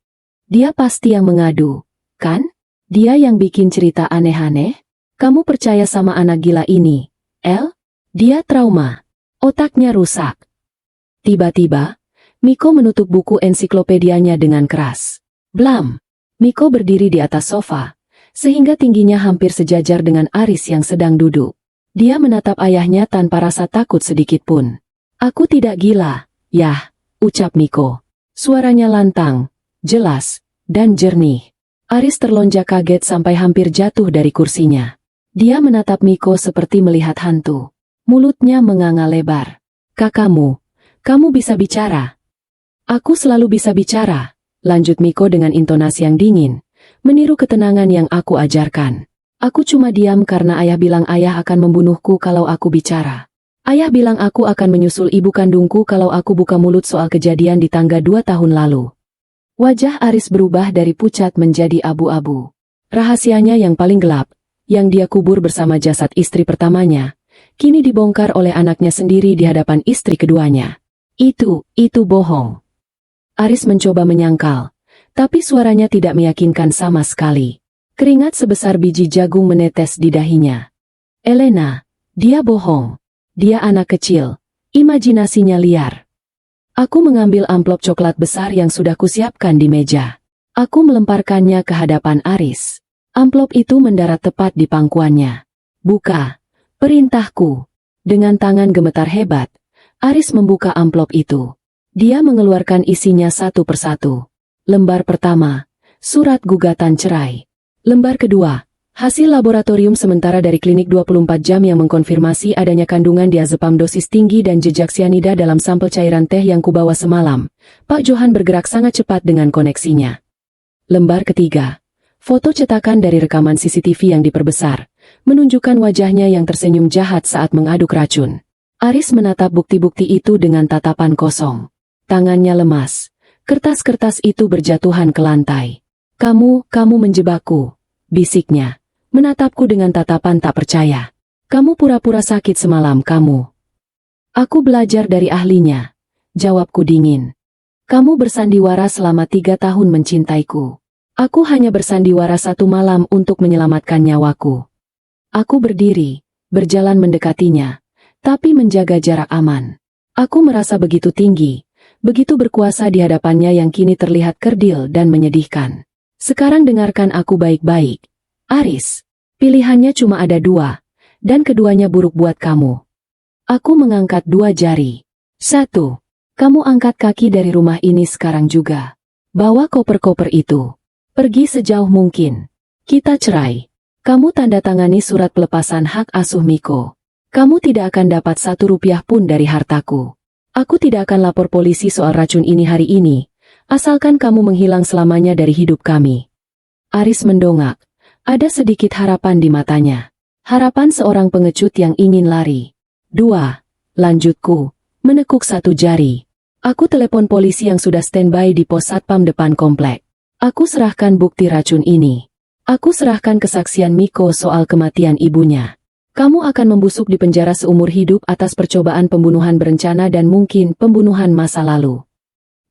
Dia pasti yang mengadu, kan? Dia yang bikin cerita aneh-aneh? Kamu percaya sama anak gila ini, El? Dia trauma. Otaknya rusak. Tiba-tiba, Miko menutup buku ensiklopedianya dengan keras. Blam! Miko berdiri di atas sofa, sehingga tingginya hampir sejajar dengan Aris yang sedang duduk. Dia menatap ayahnya tanpa rasa takut sedikit pun. Aku tidak gila, yah, ucap Miko. Suaranya lantang, jelas, dan jernih. Aris terlonjak kaget sampai hampir jatuh dari kursinya. Dia menatap Miko seperti melihat hantu. Mulutnya menganga lebar. Kakakmu, kamu bisa bicara. Aku selalu bisa bicara, lanjut Miko dengan intonasi yang dingin. Meniru ketenangan yang aku ajarkan. Aku cuma diam karena ayah bilang ayah akan membunuhku kalau aku bicara. Ayah bilang aku akan menyusul ibu kandungku kalau aku buka mulut soal kejadian di tangga 2 tahun lalu. Wajah Aris berubah dari pucat menjadi abu-abu. Rahasianya yang paling gelap, yang dia kubur bersama jasad istri pertamanya, kini dibongkar oleh anaknya sendiri di hadapan istri keduanya. Itu bohong. Aris mencoba menyangkal. Tapi suaranya tidak meyakinkan sama sekali. Keringat sebesar biji jagung menetes di dahinya. Elena, dia bohong. Dia anak kecil. Imajinasinya liar. Aku mengambil amplop coklat besar yang sudah kusiapkan di meja. Aku melemparkannya ke hadapan Aris. Amplop itu mendarat tepat di pangkuannya. Buka. Perintahku. Dengan tangan gemetar hebat, Aris membuka amplop itu. Dia mengeluarkan isinya satu persatu. Lembar pertama, surat gugatan cerai. Lembar kedua, hasil laboratorium sementara dari klinik 24 jam yang mengkonfirmasi adanya kandungan diazepam dosis tinggi dan jejak sianida dalam sampel cairan teh yang kubawa semalam. Pak Johan bergerak sangat cepat dengan koneksinya. Lembar ketiga, foto cetakan dari rekaman CCTV yang diperbesar, menunjukkan wajahnya yang tersenyum jahat saat mengaduk racun. Aris menatap bukti-bukti itu dengan tatapan kosong. Tangannya lemas. Kertas-kertas itu berjatuhan ke lantai. Kamu menjebakku, bisiknya, menatapku dengan tatapan tak percaya. Kamu pura-pura sakit semalam kamu. Aku belajar dari ahlinya, jawabku dingin. Kamu bersandiwara selama 3 tahun mencintaiku. Aku hanya bersandiwara 1 malam untuk menyelamatkan nyawaku. Aku berdiri, berjalan mendekatinya, tapi menjaga jarak aman. Aku merasa begitu tinggi, begitu berkuasa di hadapannya yang kini terlihat kerdil dan menyedihkan. Sekarang dengarkan aku baik-baik. Aris, pilihannya cuma ada 2, dan keduanya buruk buat kamu. Aku mengangkat 2 jari. 1. Kamu angkat kaki dari rumah ini sekarang juga. Bawa koper-koper itu. Pergi sejauh mungkin. Kita cerai. Kamu tanda tangani surat pelepasan hak asuh Miko. Kamu tidak akan dapat 1 rupiah pun dari hartaku. Aku tidak akan lapor polisi soal racun ini hari ini, asalkan kamu menghilang selamanya dari hidup kami. Aris mendongak. Ada sedikit harapan di matanya. Harapan seorang pengecut yang ingin lari. 2. Lanjutku, menekuk 1 jari. Aku telepon polisi yang sudah standby di pos satpam depan komplek. Aku serahkan bukti racun ini. Aku serahkan kesaksian Miko soal kematian ibunya. Kamu akan membusuk di penjara seumur hidup atas percobaan pembunuhan berencana dan mungkin pembunuhan masa lalu.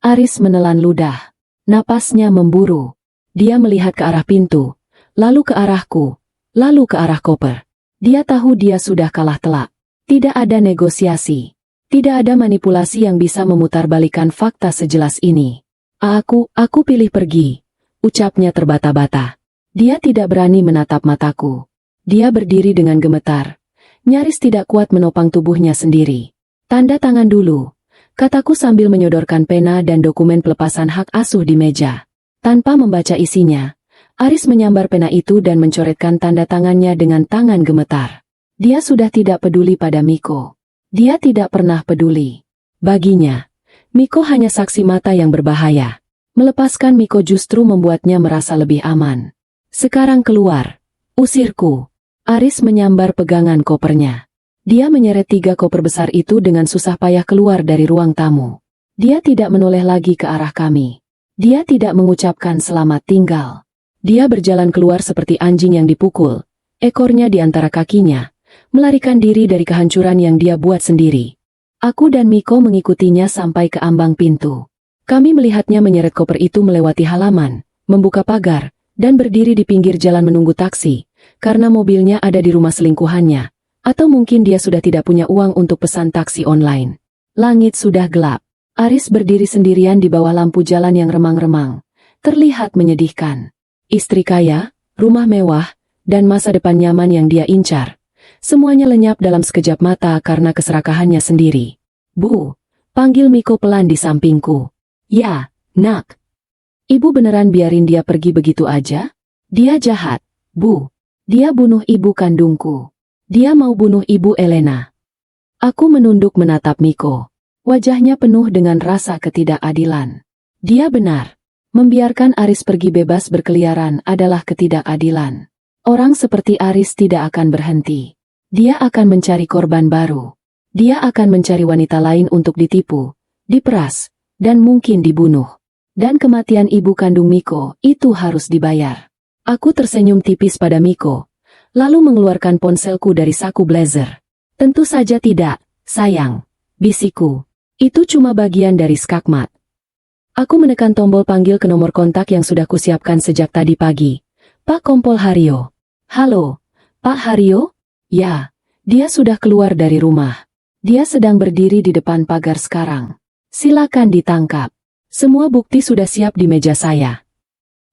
Aris menelan ludah. Napasnya memburu. Dia melihat ke arah pintu, lalu ke arahku, lalu ke arah koper. Dia tahu dia sudah kalah telak. Tidak ada negosiasi. Tidak ada manipulasi yang bisa memutarbalikkan fakta sejelas ini. Aku pilih pergi, ucapnya terbata-bata. Dia tidak berani menatap mataku. Dia berdiri dengan gemetar, nyaris tidak kuat menopang tubuhnya sendiri. Tanda tangan dulu, kataku sambil menyodorkan pena dan dokumen pelepasan hak asuh di meja. Tanpa membaca isinya, Aris menyambar pena itu dan mencoretkan tanda tangannya dengan tangan gemetar. Dia sudah tidak peduli pada Miko. Dia tidak pernah peduli. Baginya, Miko hanya saksi mata yang berbahaya. Melepaskan Miko justru membuatnya merasa lebih aman. Sekarang keluar. Usirku. Aris menyambar pegangan kopernya. Dia menyeret 3 koper besar itu dengan susah payah keluar dari ruang tamu. Dia tidak menoleh lagi ke arah kami. Dia tidak mengucapkan selamat tinggal. Dia berjalan keluar seperti anjing yang dipukul, ekornya di antara kakinya, melarikan diri dari kehancuran yang dia buat sendiri. Aku dan Miko mengikutinya sampai ke ambang pintu. Kami melihatnya menyeret koper itu melewati halaman, membuka pagar, dan berdiri di pinggir jalan menunggu taksi, karena mobilnya ada di rumah selingkuhannya, atau mungkin dia sudah tidak punya uang untuk pesan taksi online. Langit sudah gelap. Aris berdiri sendirian di bawah lampu jalan yang remang-remang. Terlihat menyedihkan. Istri kaya, rumah mewah, dan masa depan nyaman yang dia incar. Semuanya lenyap dalam sekejap mata karena keserakahannya sendiri. Bu, panggil Miko pelan di sampingku. Ya, nak. Ibu beneran biarin dia pergi begitu aja? Dia jahat, Bu. Dia bunuh ibu kandungku. Dia mau bunuh ibu Elena. Aku menunduk menatap Miko. Wajahnya penuh dengan rasa ketidakadilan. Dia benar. Membiarkan Aris pergi bebas berkeliaran adalah ketidakadilan. Orang seperti Aris tidak akan berhenti. Dia akan mencari korban baru. Dia akan mencari wanita lain untuk ditipu, diperas, dan mungkin dibunuh. Dan kematian ibu kandung Miko itu harus dibayar. Aku tersenyum tipis pada Miko, lalu mengeluarkan ponselku dari saku blazer. Tentu saja tidak, sayang. Bisikku. Itu cuma bagian dari skakmat. Aku menekan tombol panggil ke nomor kontak yang sudah kusiapkan sejak tadi pagi. Pak Kompol Haryo. Halo, Pak Haryo? Ya, dia sudah keluar dari rumah. Dia sedang berdiri di depan pagar sekarang. Silakan ditangkap. Semua bukti sudah siap di meja saya.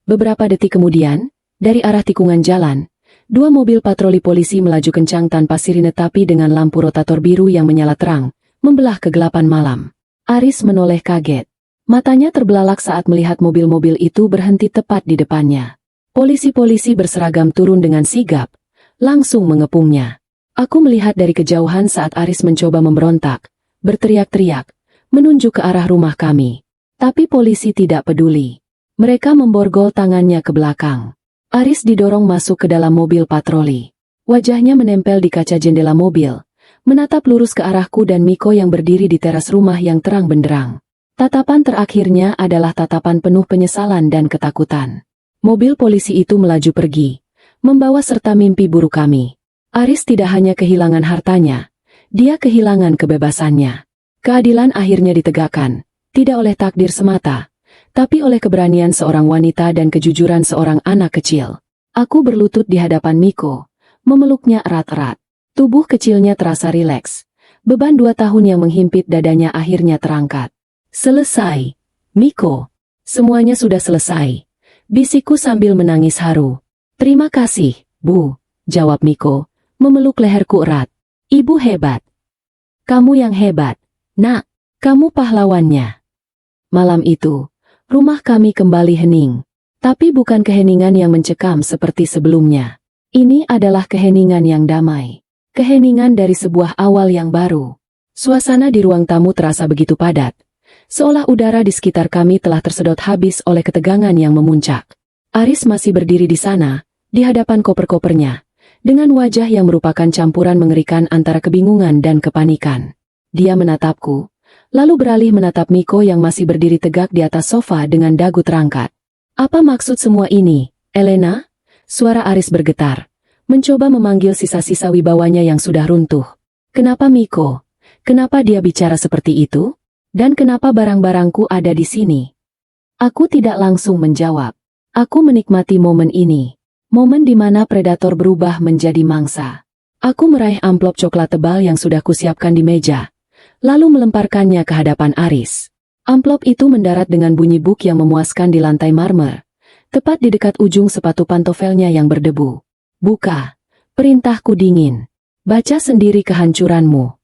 Beberapa detik kemudian, dari arah tikungan jalan, dua mobil patroli polisi melaju kencang tanpa sirine tapi dengan lampu rotator biru yang menyala terang, membelah kegelapan malam. Aris menoleh kaget. Matanya terbelalak saat melihat mobil-mobil itu berhenti tepat di depannya. Polisi-polisi berseragam turun dengan sigap, langsung mengepungnya. Aku melihat dari kejauhan saat Aris mencoba memberontak, berteriak-teriak, menunjuk ke arah rumah kami. Tapi polisi tidak peduli. Mereka memborgol tangannya ke belakang. Aris didorong masuk ke dalam mobil patroli. Wajahnya menempel di kaca jendela mobil, menatap lurus ke arahku dan Miko yang berdiri di teras rumah yang terang benderang. Tatapan terakhirnya adalah tatapan penuh penyesalan dan ketakutan. Mobil polisi itu melaju pergi, membawa serta mimpi buruk kami. Aris tidak hanya kehilangan hartanya, dia kehilangan kebebasannya. Keadilan akhirnya ditegakkan, tidak oleh takdir semata, tapi oleh keberanian seorang wanita dan kejujuran seorang anak kecil. Aku berlutut di hadapan Miko, memeluknya erat-erat. Tubuh kecilnya terasa rileks. Beban 2 tahun yang menghimpit dadanya akhirnya terangkat. Selesai, Miko. Semuanya sudah selesai. Bisikku sambil menangis haru. Terima kasih, Bu, jawab Miko, memeluk leherku erat. Ibu hebat. Kamu yang hebat, Nak. Kamu pahlawannya. Malam itu, rumah kami kembali hening. Tapi bukan keheningan yang mencekam seperti sebelumnya. Ini adalah keheningan yang damai. Keheningan dari sebuah awal yang baru. Suasana di ruang tamu terasa begitu padat. Seolah udara di sekitar kami telah tersedot habis oleh ketegangan yang memuncak. Aris masih berdiri di sana, di hadapan koper-kopernya, dengan wajah yang merupakan campuran mengerikan antara kebingungan dan kepanikan. Dia menatapku, lalu beralih menatap Miko yang masih berdiri tegak di atas sofa dengan dagu terangkat. Apa maksud semua ini, Elena? Suara Aris bergetar, mencoba memanggil sisa-sisa wibawanya yang sudah runtuh. Kenapa Miko? Kenapa dia bicara seperti itu? Dan kenapa barang-barangku ada di sini? Aku tidak langsung menjawab. Aku menikmati momen ini. Momen di mana predator berubah menjadi mangsa. Aku meraih amplop coklat tebal yang sudah kusiapkan di meja, lalu melemparkannya ke hadapan Aris. Amplop itu mendarat dengan bunyi buk yang memuaskan di lantai marmer, tepat di dekat ujung sepatu pantofelnya yang berdebu. Buka. Perintahku dingin. Baca sendiri kehancuranmu.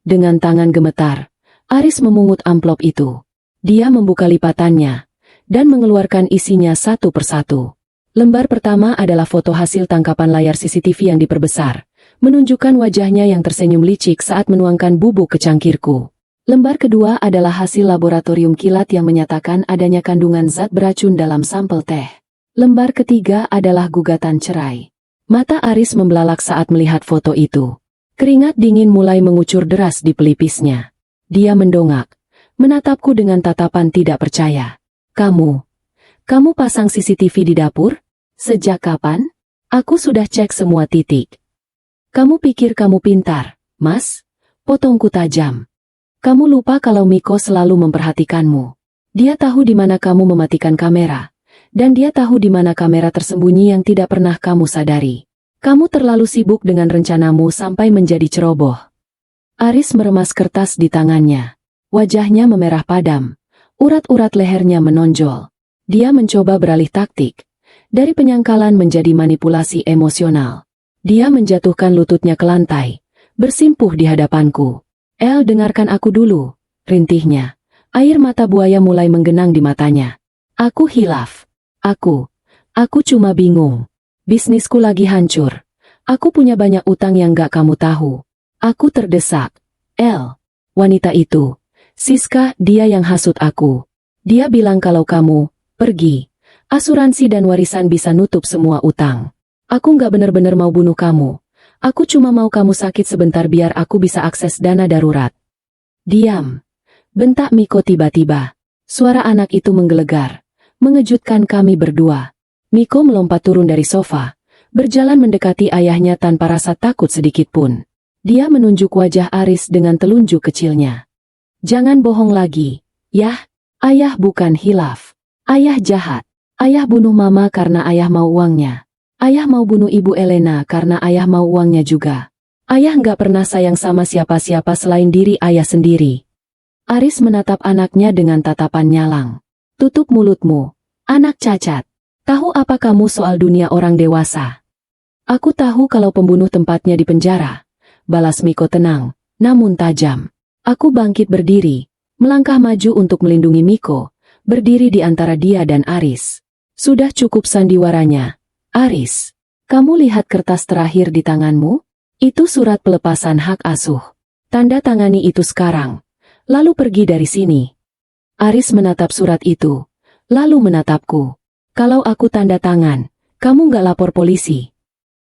Dengan tangan gemetar, Aris memungut amplop itu. Dia membuka lipatannya, dan mengeluarkan isinya satu persatu. Lembar pertama adalah foto hasil tangkapan layar CCTV yang diperbesar, menunjukkan wajahnya yang tersenyum licik saat menuangkan bubuk ke cangkirku. Lembar kedua adalah hasil laboratorium kilat yang menyatakan adanya kandungan zat beracun dalam sampel teh. Lembar ketiga adalah gugatan cerai. Mata Aris membelalak saat melihat foto itu. Keringat dingin mulai mengucur deras di pelipisnya. Dia mendongak, menatapku dengan tatapan tidak percaya. Kamu pasang CCTV di dapur? Sejak kapan? Aku sudah cek semua titik. Kamu pikir kamu pintar, Mas? Potongku tajam. Kamu lupa kalau Miko selalu memperhatikanmu. Dia tahu di mana kamu mematikan kamera, dan dia tahu di mana kamera tersembunyi yang tidak pernah kamu sadari. Kamu terlalu sibuk dengan rencanamu sampai menjadi ceroboh. Aris meremas kertas di tangannya. Wajahnya memerah padam. Urat-urat lehernya menonjol. Dia mencoba beralih taktik. Dari penyangkalan menjadi manipulasi emosional. Dia menjatuhkan lututnya ke lantai. Bersimpuh di hadapanku. El, dengarkan aku dulu. Rintihnya. Air mata buaya mulai menggenang di matanya. Aku hilaf. Aku cuma bingung. Bisnisku lagi hancur. Aku punya banyak utang yang gak kamu tahu. Aku terdesak. El, wanita itu. Siska, dia yang hasut aku. Dia bilang kalau kamu pergi, asuransi dan warisan bisa nutup semua utang. Aku gak bener-bener mau bunuh kamu. Aku cuma mau kamu sakit sebentar biar aku bisa akses dana darurat. Diam. Bentak Miko tiba-tiba. Suara anak itu menggelegar, mengejutkan kami berdua. Miko melompat turun dari sofa, berjalan mendekati ayahnya tanpa rasa takut sedikitpun. Dia menunjuk wajah Aris dengan telunjuk kecilnya. Jangan bohong lagi. Yah, ayah bukan hilaf. Ayah jahat. Ayah bunuh mama karena ayah mau uangnya. Ayah mau bunuh Ibu Elena karena ayah mau uangnya juga. Ayah nggak pernah sayang sama siapa-siapa selain diri ayah sendiri. Aris menatap anaknya dengan tatapan nyalang. Tutup mulutmu, anak cacat. Tahu apa kamu soal dunia orang dewasa? Aku tahu kalau pembunuh tempatnya di penjara. Balas Miko tenang, namun tajam. Aku bangkit berdiri, melangkah maju untuk melindungi Miko, berdiri di antara dia dan Aris. Sudah cukup sandiwaranya. Aris, kamu lihat kertas terakhir di tanganmu? Itu surat pelepasan hak asuh. Tanda tangani itu sekarang. Lalu pergi dari sini. Aris menatap surat itu, lalu menatapku. Kalau aku tanda tangan, kamu nggak lapor polisi.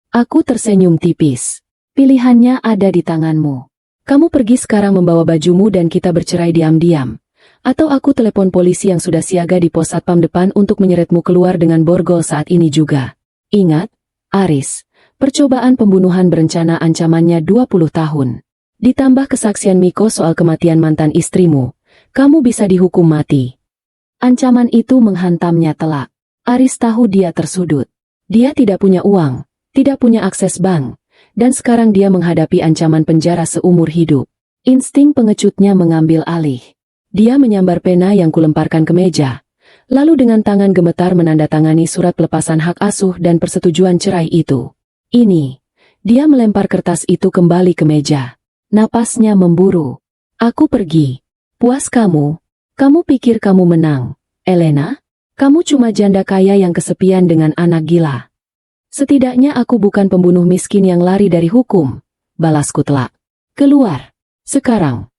Aku tersenyum tipis. Pilihannya ada di tanganmu. Kamu pergi sekarang membawa bajumu dan kita bercerai diam-diam. Atau aku telepon polisi yang sudah siaga di pos satpam depan untuk menyeretmu keluar dengan borgol saat ini juga. Ingat, Aris, percobaan pembunuhan berencana ancamannya 20 tahun. Ditambah kesaksian Miko soal kematian mantan istrimu, kamu bisa dihukum mati. Ancaman itu menghantamnya telak. Aris tahu dia tersudut. Dia tidak punya uang, tidak punya akses bank, dan sekarang dia menghadapi ancaman penjara seumur hidup. Insting pengecutnya mengambil alih. Dia menyambar pena yang kulemparkan ke meja, lalu dengan tangan gemetar menandatangani surat pelepasan hak asuh dan persetujuan cerai itu. Ini, dia melempar kertas itu kembali ke meja. Napasnya memburu. Aku pergi. Puas kamu? Kamu pikir kamu menang, Elena? Kamu cuma janda kaya yang kesepian dengan anak gila. Setidaknya aku bukan pembunuh miskin yang lari dari hukum. Balasku telak. Keluar. Sekarang.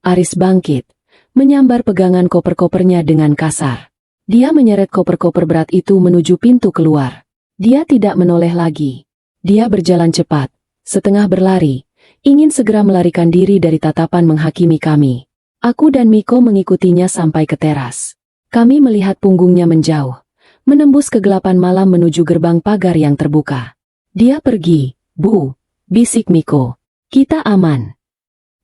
Aris bangkit, menyambar pegangan koper-kopernya dengan kasar. Dia menyeret koper-koper berat itu menuju pintu keluar. Dia tidak menoleh lagi. Dia berjalan cepat, setengah berlari, ingin segera melarikan diri dari tatapan menghakimi kami. Aku dan Miko mengikutinya sampai ke teras. Kami melihat punggungnya menjauh, menembus kegelapan malam menuju gerbang pagar yang terbuka. Dia pergi, Bu, bisik Miko. Kita aman.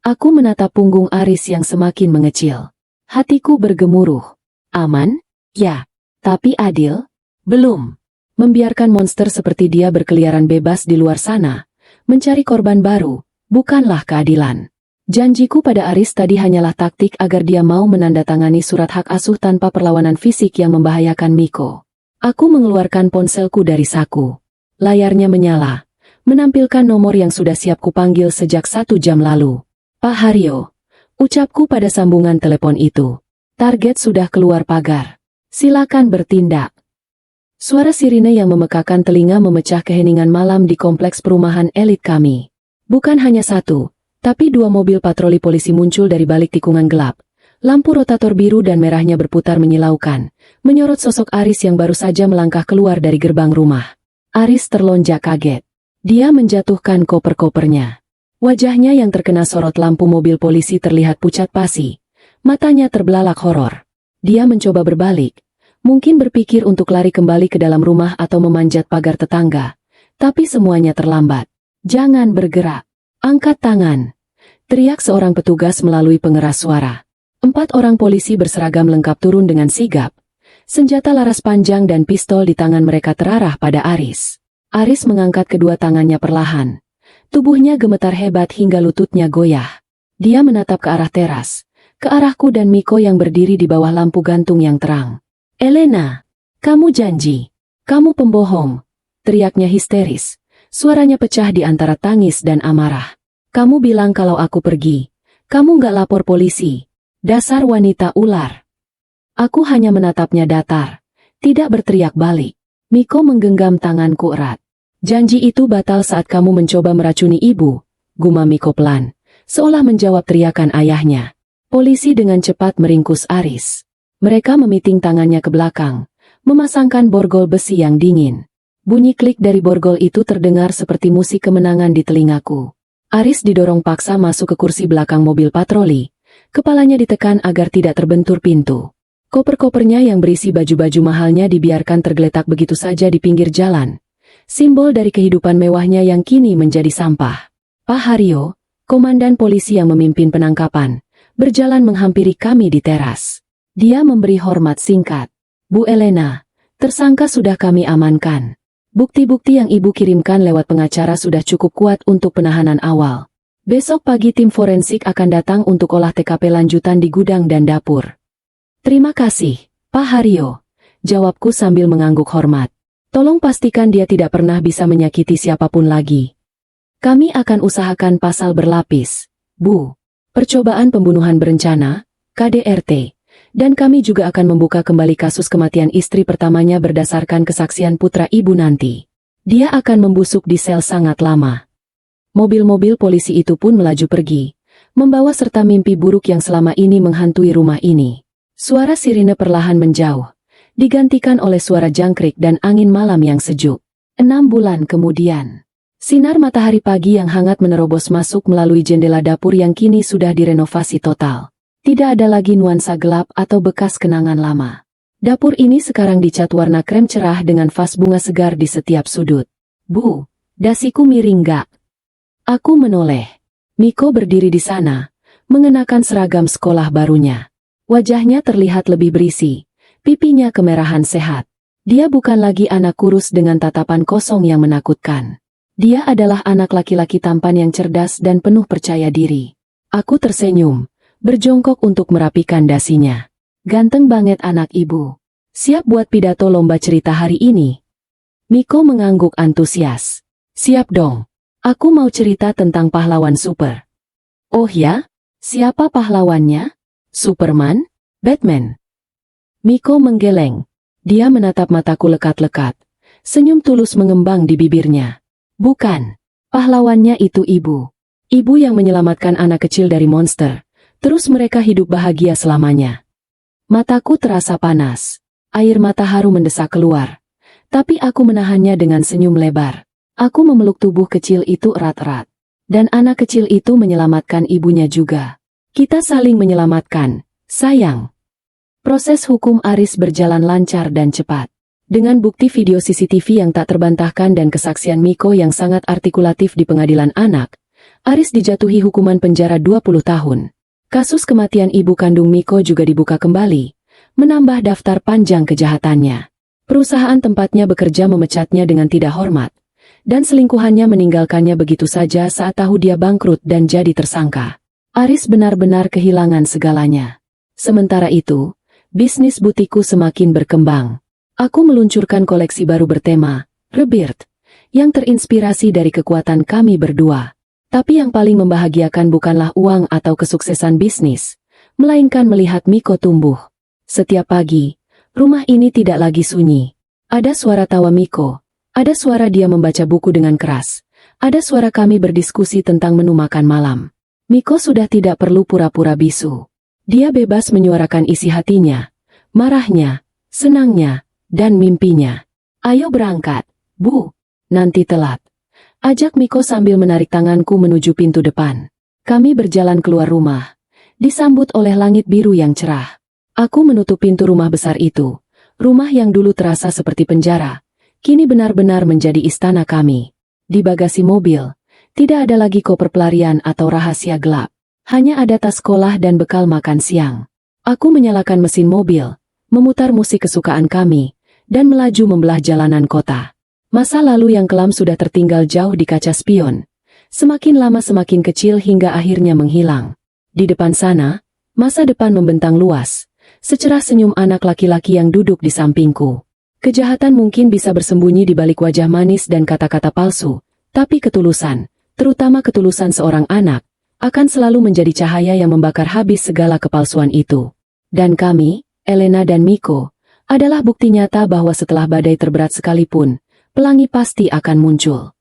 Aku menatap punggung Aris yang semakin mengecil. Hatiku bergemuruh. Aman? Ya. Tapi adil? Belum. Membiarkan monster seperti dia berkeliaran bebas di luar sana, mencari korban baru, bukanlah keadilan. Janjiku pada Aris tadi hanyalah taktik agar dia mau menandatangani surat hak asuh tanpa perlawanan fisik yang membahayakan Miko. Aku mengeluarkan ponselku dari saku. Layarnya menyala, menampilkan nomor yang sudah siap kupanggil sejak 1 jam lalu. Pak Haryo, ucapku pada sambungan telepon itu. Target sudah keluar pagar. Silakan bertindak. Suara sirine yang memekakan telinga memecah keheningan malam di kompleks perumahan elit kami. Bukan hanya satu, tapi 2 mobil patroli polisi muncul dari balik tikungan gelap. Lampu rotator biru dan merahnya berputar menyilaukan, menyorot sosok Aris yang baru saja melangkah keluar dari gerbang rumah. Aris terlonjak kaget. Dia menjatuhkan koper-kopernya. Wajahnya yang terkena sorot lampu mobil polisi terlihat pucat pasi. Matanya terbelalak horor. Dia mencoba berbalik. Mungkin berpikir untuk lari kembali ke dalam rumah atau memanjat pagar tetangga. Tapi semuanya terlambat. Jangan bergerak. Angkat tangan. Teriak seorang petugas melalui pengeras suara. 4 orang polisi berseragam lengkap turun dengan sigap. Senjata laras panjang dan pistol di tangan mereka terarah pada Aris. Aris mengangkat kedua tangannya perlahan. Tubuhnya gemetar hebat hingga lututnya goyah. Dia menatap ke arah teras, ke arahku dan Miko yang berdiri di bawah lampu gantung yang terang. Elena, kamu janji. Kamu pembohong. Teriaknya histeris. Suaranya pecah di antara tangis dan amarah. Kamu bilang kalau aku pergi. Kamu nggak lapor polisi. Dasar wanita ular. Aku hanya menatapnya datar. Tidak berteriak balik. Miko menggenggam tanganku erat. Janji itu batal saat kamu mencoba meracuni ibu. Gumam Miko pelan, seolah menjawab teriakan ayahnya. Polisi dengan cepat meringkus Aris. Mereka memiting tangannya ke belakang, memasangkan borgol besi yang dingin. Bunyi klik dari borgol itu terdengar seperti musik kemenangan di telingaku. Aris didorong paksa masuk ke kursi belakang mobil patroli. Kepalanya ditekan agar tidak terbentur pintu. Koper-kopernya yang berisi baju-baju mahalnya dibiarkan tergeletak begitu saja di pinggir jalan. Simbol dari kehidupan mewahnya yang kini menjadi sampah. Pak Haryo, komandan polisi yang memimpin penangkapan, berjalan menghampiri kami di teras. Dia memberi hormat singkat. Bu Elena, tersangka sudah kami amankan. Bukti-bukti yang ibu kirimkan lewat pengacara sudah cukup kuat untuk penahanan awal. Besok pagi tim forensik akan datang untuk olah TKP lanjutan di gudang dan dapur. Terima kasih, Pak Haryo, jawabku sambil mengangguk hormat. Tolong pastikan dia tidak pernah bisa menyakiti siapapun lagi. Kami akan usahakan pasal berlapis, Bu. Percobaan pembunuhan berencana, KDRT. Dan kami juga akan membuka kembali kasus kematian istri pertamanya berdasarkan kesaksian putra ibu nanti. Dia akan membusuk di sel sangat lama. Mobil-mobil polisi itu pun melaju pergi, membawa serta mimpi buruk yang selama ini menghantui rumah ini. Suara sirine perlahan menjauh, digantikan oleh suara jangkrik dan angin malam yang sejuk. 6 bulan kemudian, sinar matahari pagi yang hangat menerobos masuk melalui jendela dapur yang kini sudah direnovasi total. Tidak ada lagi nuansa gelap atau bekas kenangan lama. Dapur ini sekarang dicat warna krem cerah dengan vas bunga segar di setiap sudut. Bu, dasiku miring gak? Aku menoleh. Miko berdiri di sana, mengenakan seragam sekolah barunya. Wajahnya terlihat lebih berisi, pipinya kemerahan sehat. Dia bukan lagi anak kurus dengan tatapan kosong yang menakutkan. Dia adalah anak laki-laki tampan yang cerdas dan penuh percaya diri. Aku tersenyum, berjongkok untuk merapikan dasinya. Ganteng banget anak ibu. Siap buat pidato lomba cerita hari ini? Miko mengangguk antusias. Siap dong. Aku mau cerita tentang pahlawan super. Oh ya? Siapa pahlawannya? Superman? Batman? Miko menggeleng. Dia menatap mataku lekat-lekat. Senyum tulus mengembang di bibirnya. Bukan. Pahlawannya itu ibu. Ibu yang menyelamatkan anak kecil dari monster. Terus mereka hidup bahagia selamanya. Mataku terasa panas. Air mata haru mendesak keluar. Tapi aku menahannya dengan senyum lebar. Aku memeluk tubuh kecil itu erat-erat. Dan anak kecil itu menyelamatkan ibunya juga. Kita saling menyelamatkan, sayang. Proses hukum Aris berjalan lancar dan cepat. Dengan bukti video CCTV yang tak terbantahkan dan kesaksian Miko yang sangat artikulatif di pengadilan anak, Aris dijatuhi hukuman penjara 20 tahun. Kasus kematian ibu kandung Miko juga dibuka kembali, menambah daftar panjang kejahatannya. Perusahaan tempatnya bekerja memecatnya dengan tidak hormat, dan selingkuhannya meninggalkannya begitu saja saat tahu dia bangkrut dan jadi tersangka. Aris benar-benar kehilangan segalanya. Sementara itu, bisnis butikku semakin berkembang. Aku meluncurkan koleksi baru bertema Rebirth, yang terinspirasi dari kekuatan kami berdua. Tapi yang paling membahagiakan bukanlah uang atau kesuksesan bisnis, melainkan melihat Miko tumbuh. Setiap pagi, rumah ini tidak lagi sunyi. Ada suara tawa Miko, ada suara dia membaca buku dengan keras, ada suara kami berdiskusi tentang menu makan malam. Miko sudah tidak perlu pura-pura bisu. Dia bebas menyuarakan isi hatinya, marahnya, senangnya, dan mimpinya. Ayo berangkat, Bu. Nanti telat. Ajak Miko sambil menarik tanganku menuju pintu depan. Kami berjalan keluar rumah, disambut oleh langit biru yang cerah. Aku menutup pintu rumah besar itu. Rumah yang dulu terasa seperti penjara, kini benar-benar menjadi istana kami. Di bagasi mobil, tidak ada lagi koper pelarian atau rahasia gelap. Hanya ada tas sekolah dan bekal makan siang. Aku menyalakan mesin mobil, memutar musik kesukaan kami, dan melaju membelah jalanan kota. Masa lalu yang kelam sudah tertinggal jauh di kaca spion. Semakin lama semakin kecil hingga akhirnya menghilang. Di depan sana, masa depan membentang luas. Secerah senyum anak laki-laki yang duduk di sampingku. Kejahatan mungkin bisa bersembunyi di balik wajah manis dan kata-kata palsu. Tapi ketulusan, terutama ketulusan seorang anak, akan selalu menjadi cahaya yang membakar habis segala kepalsuan itu. Dan kami, Elena dan Miko, adalah bukti nyata bahwa setelah badai terberat sekalipun, pelangi pasti akan muncul.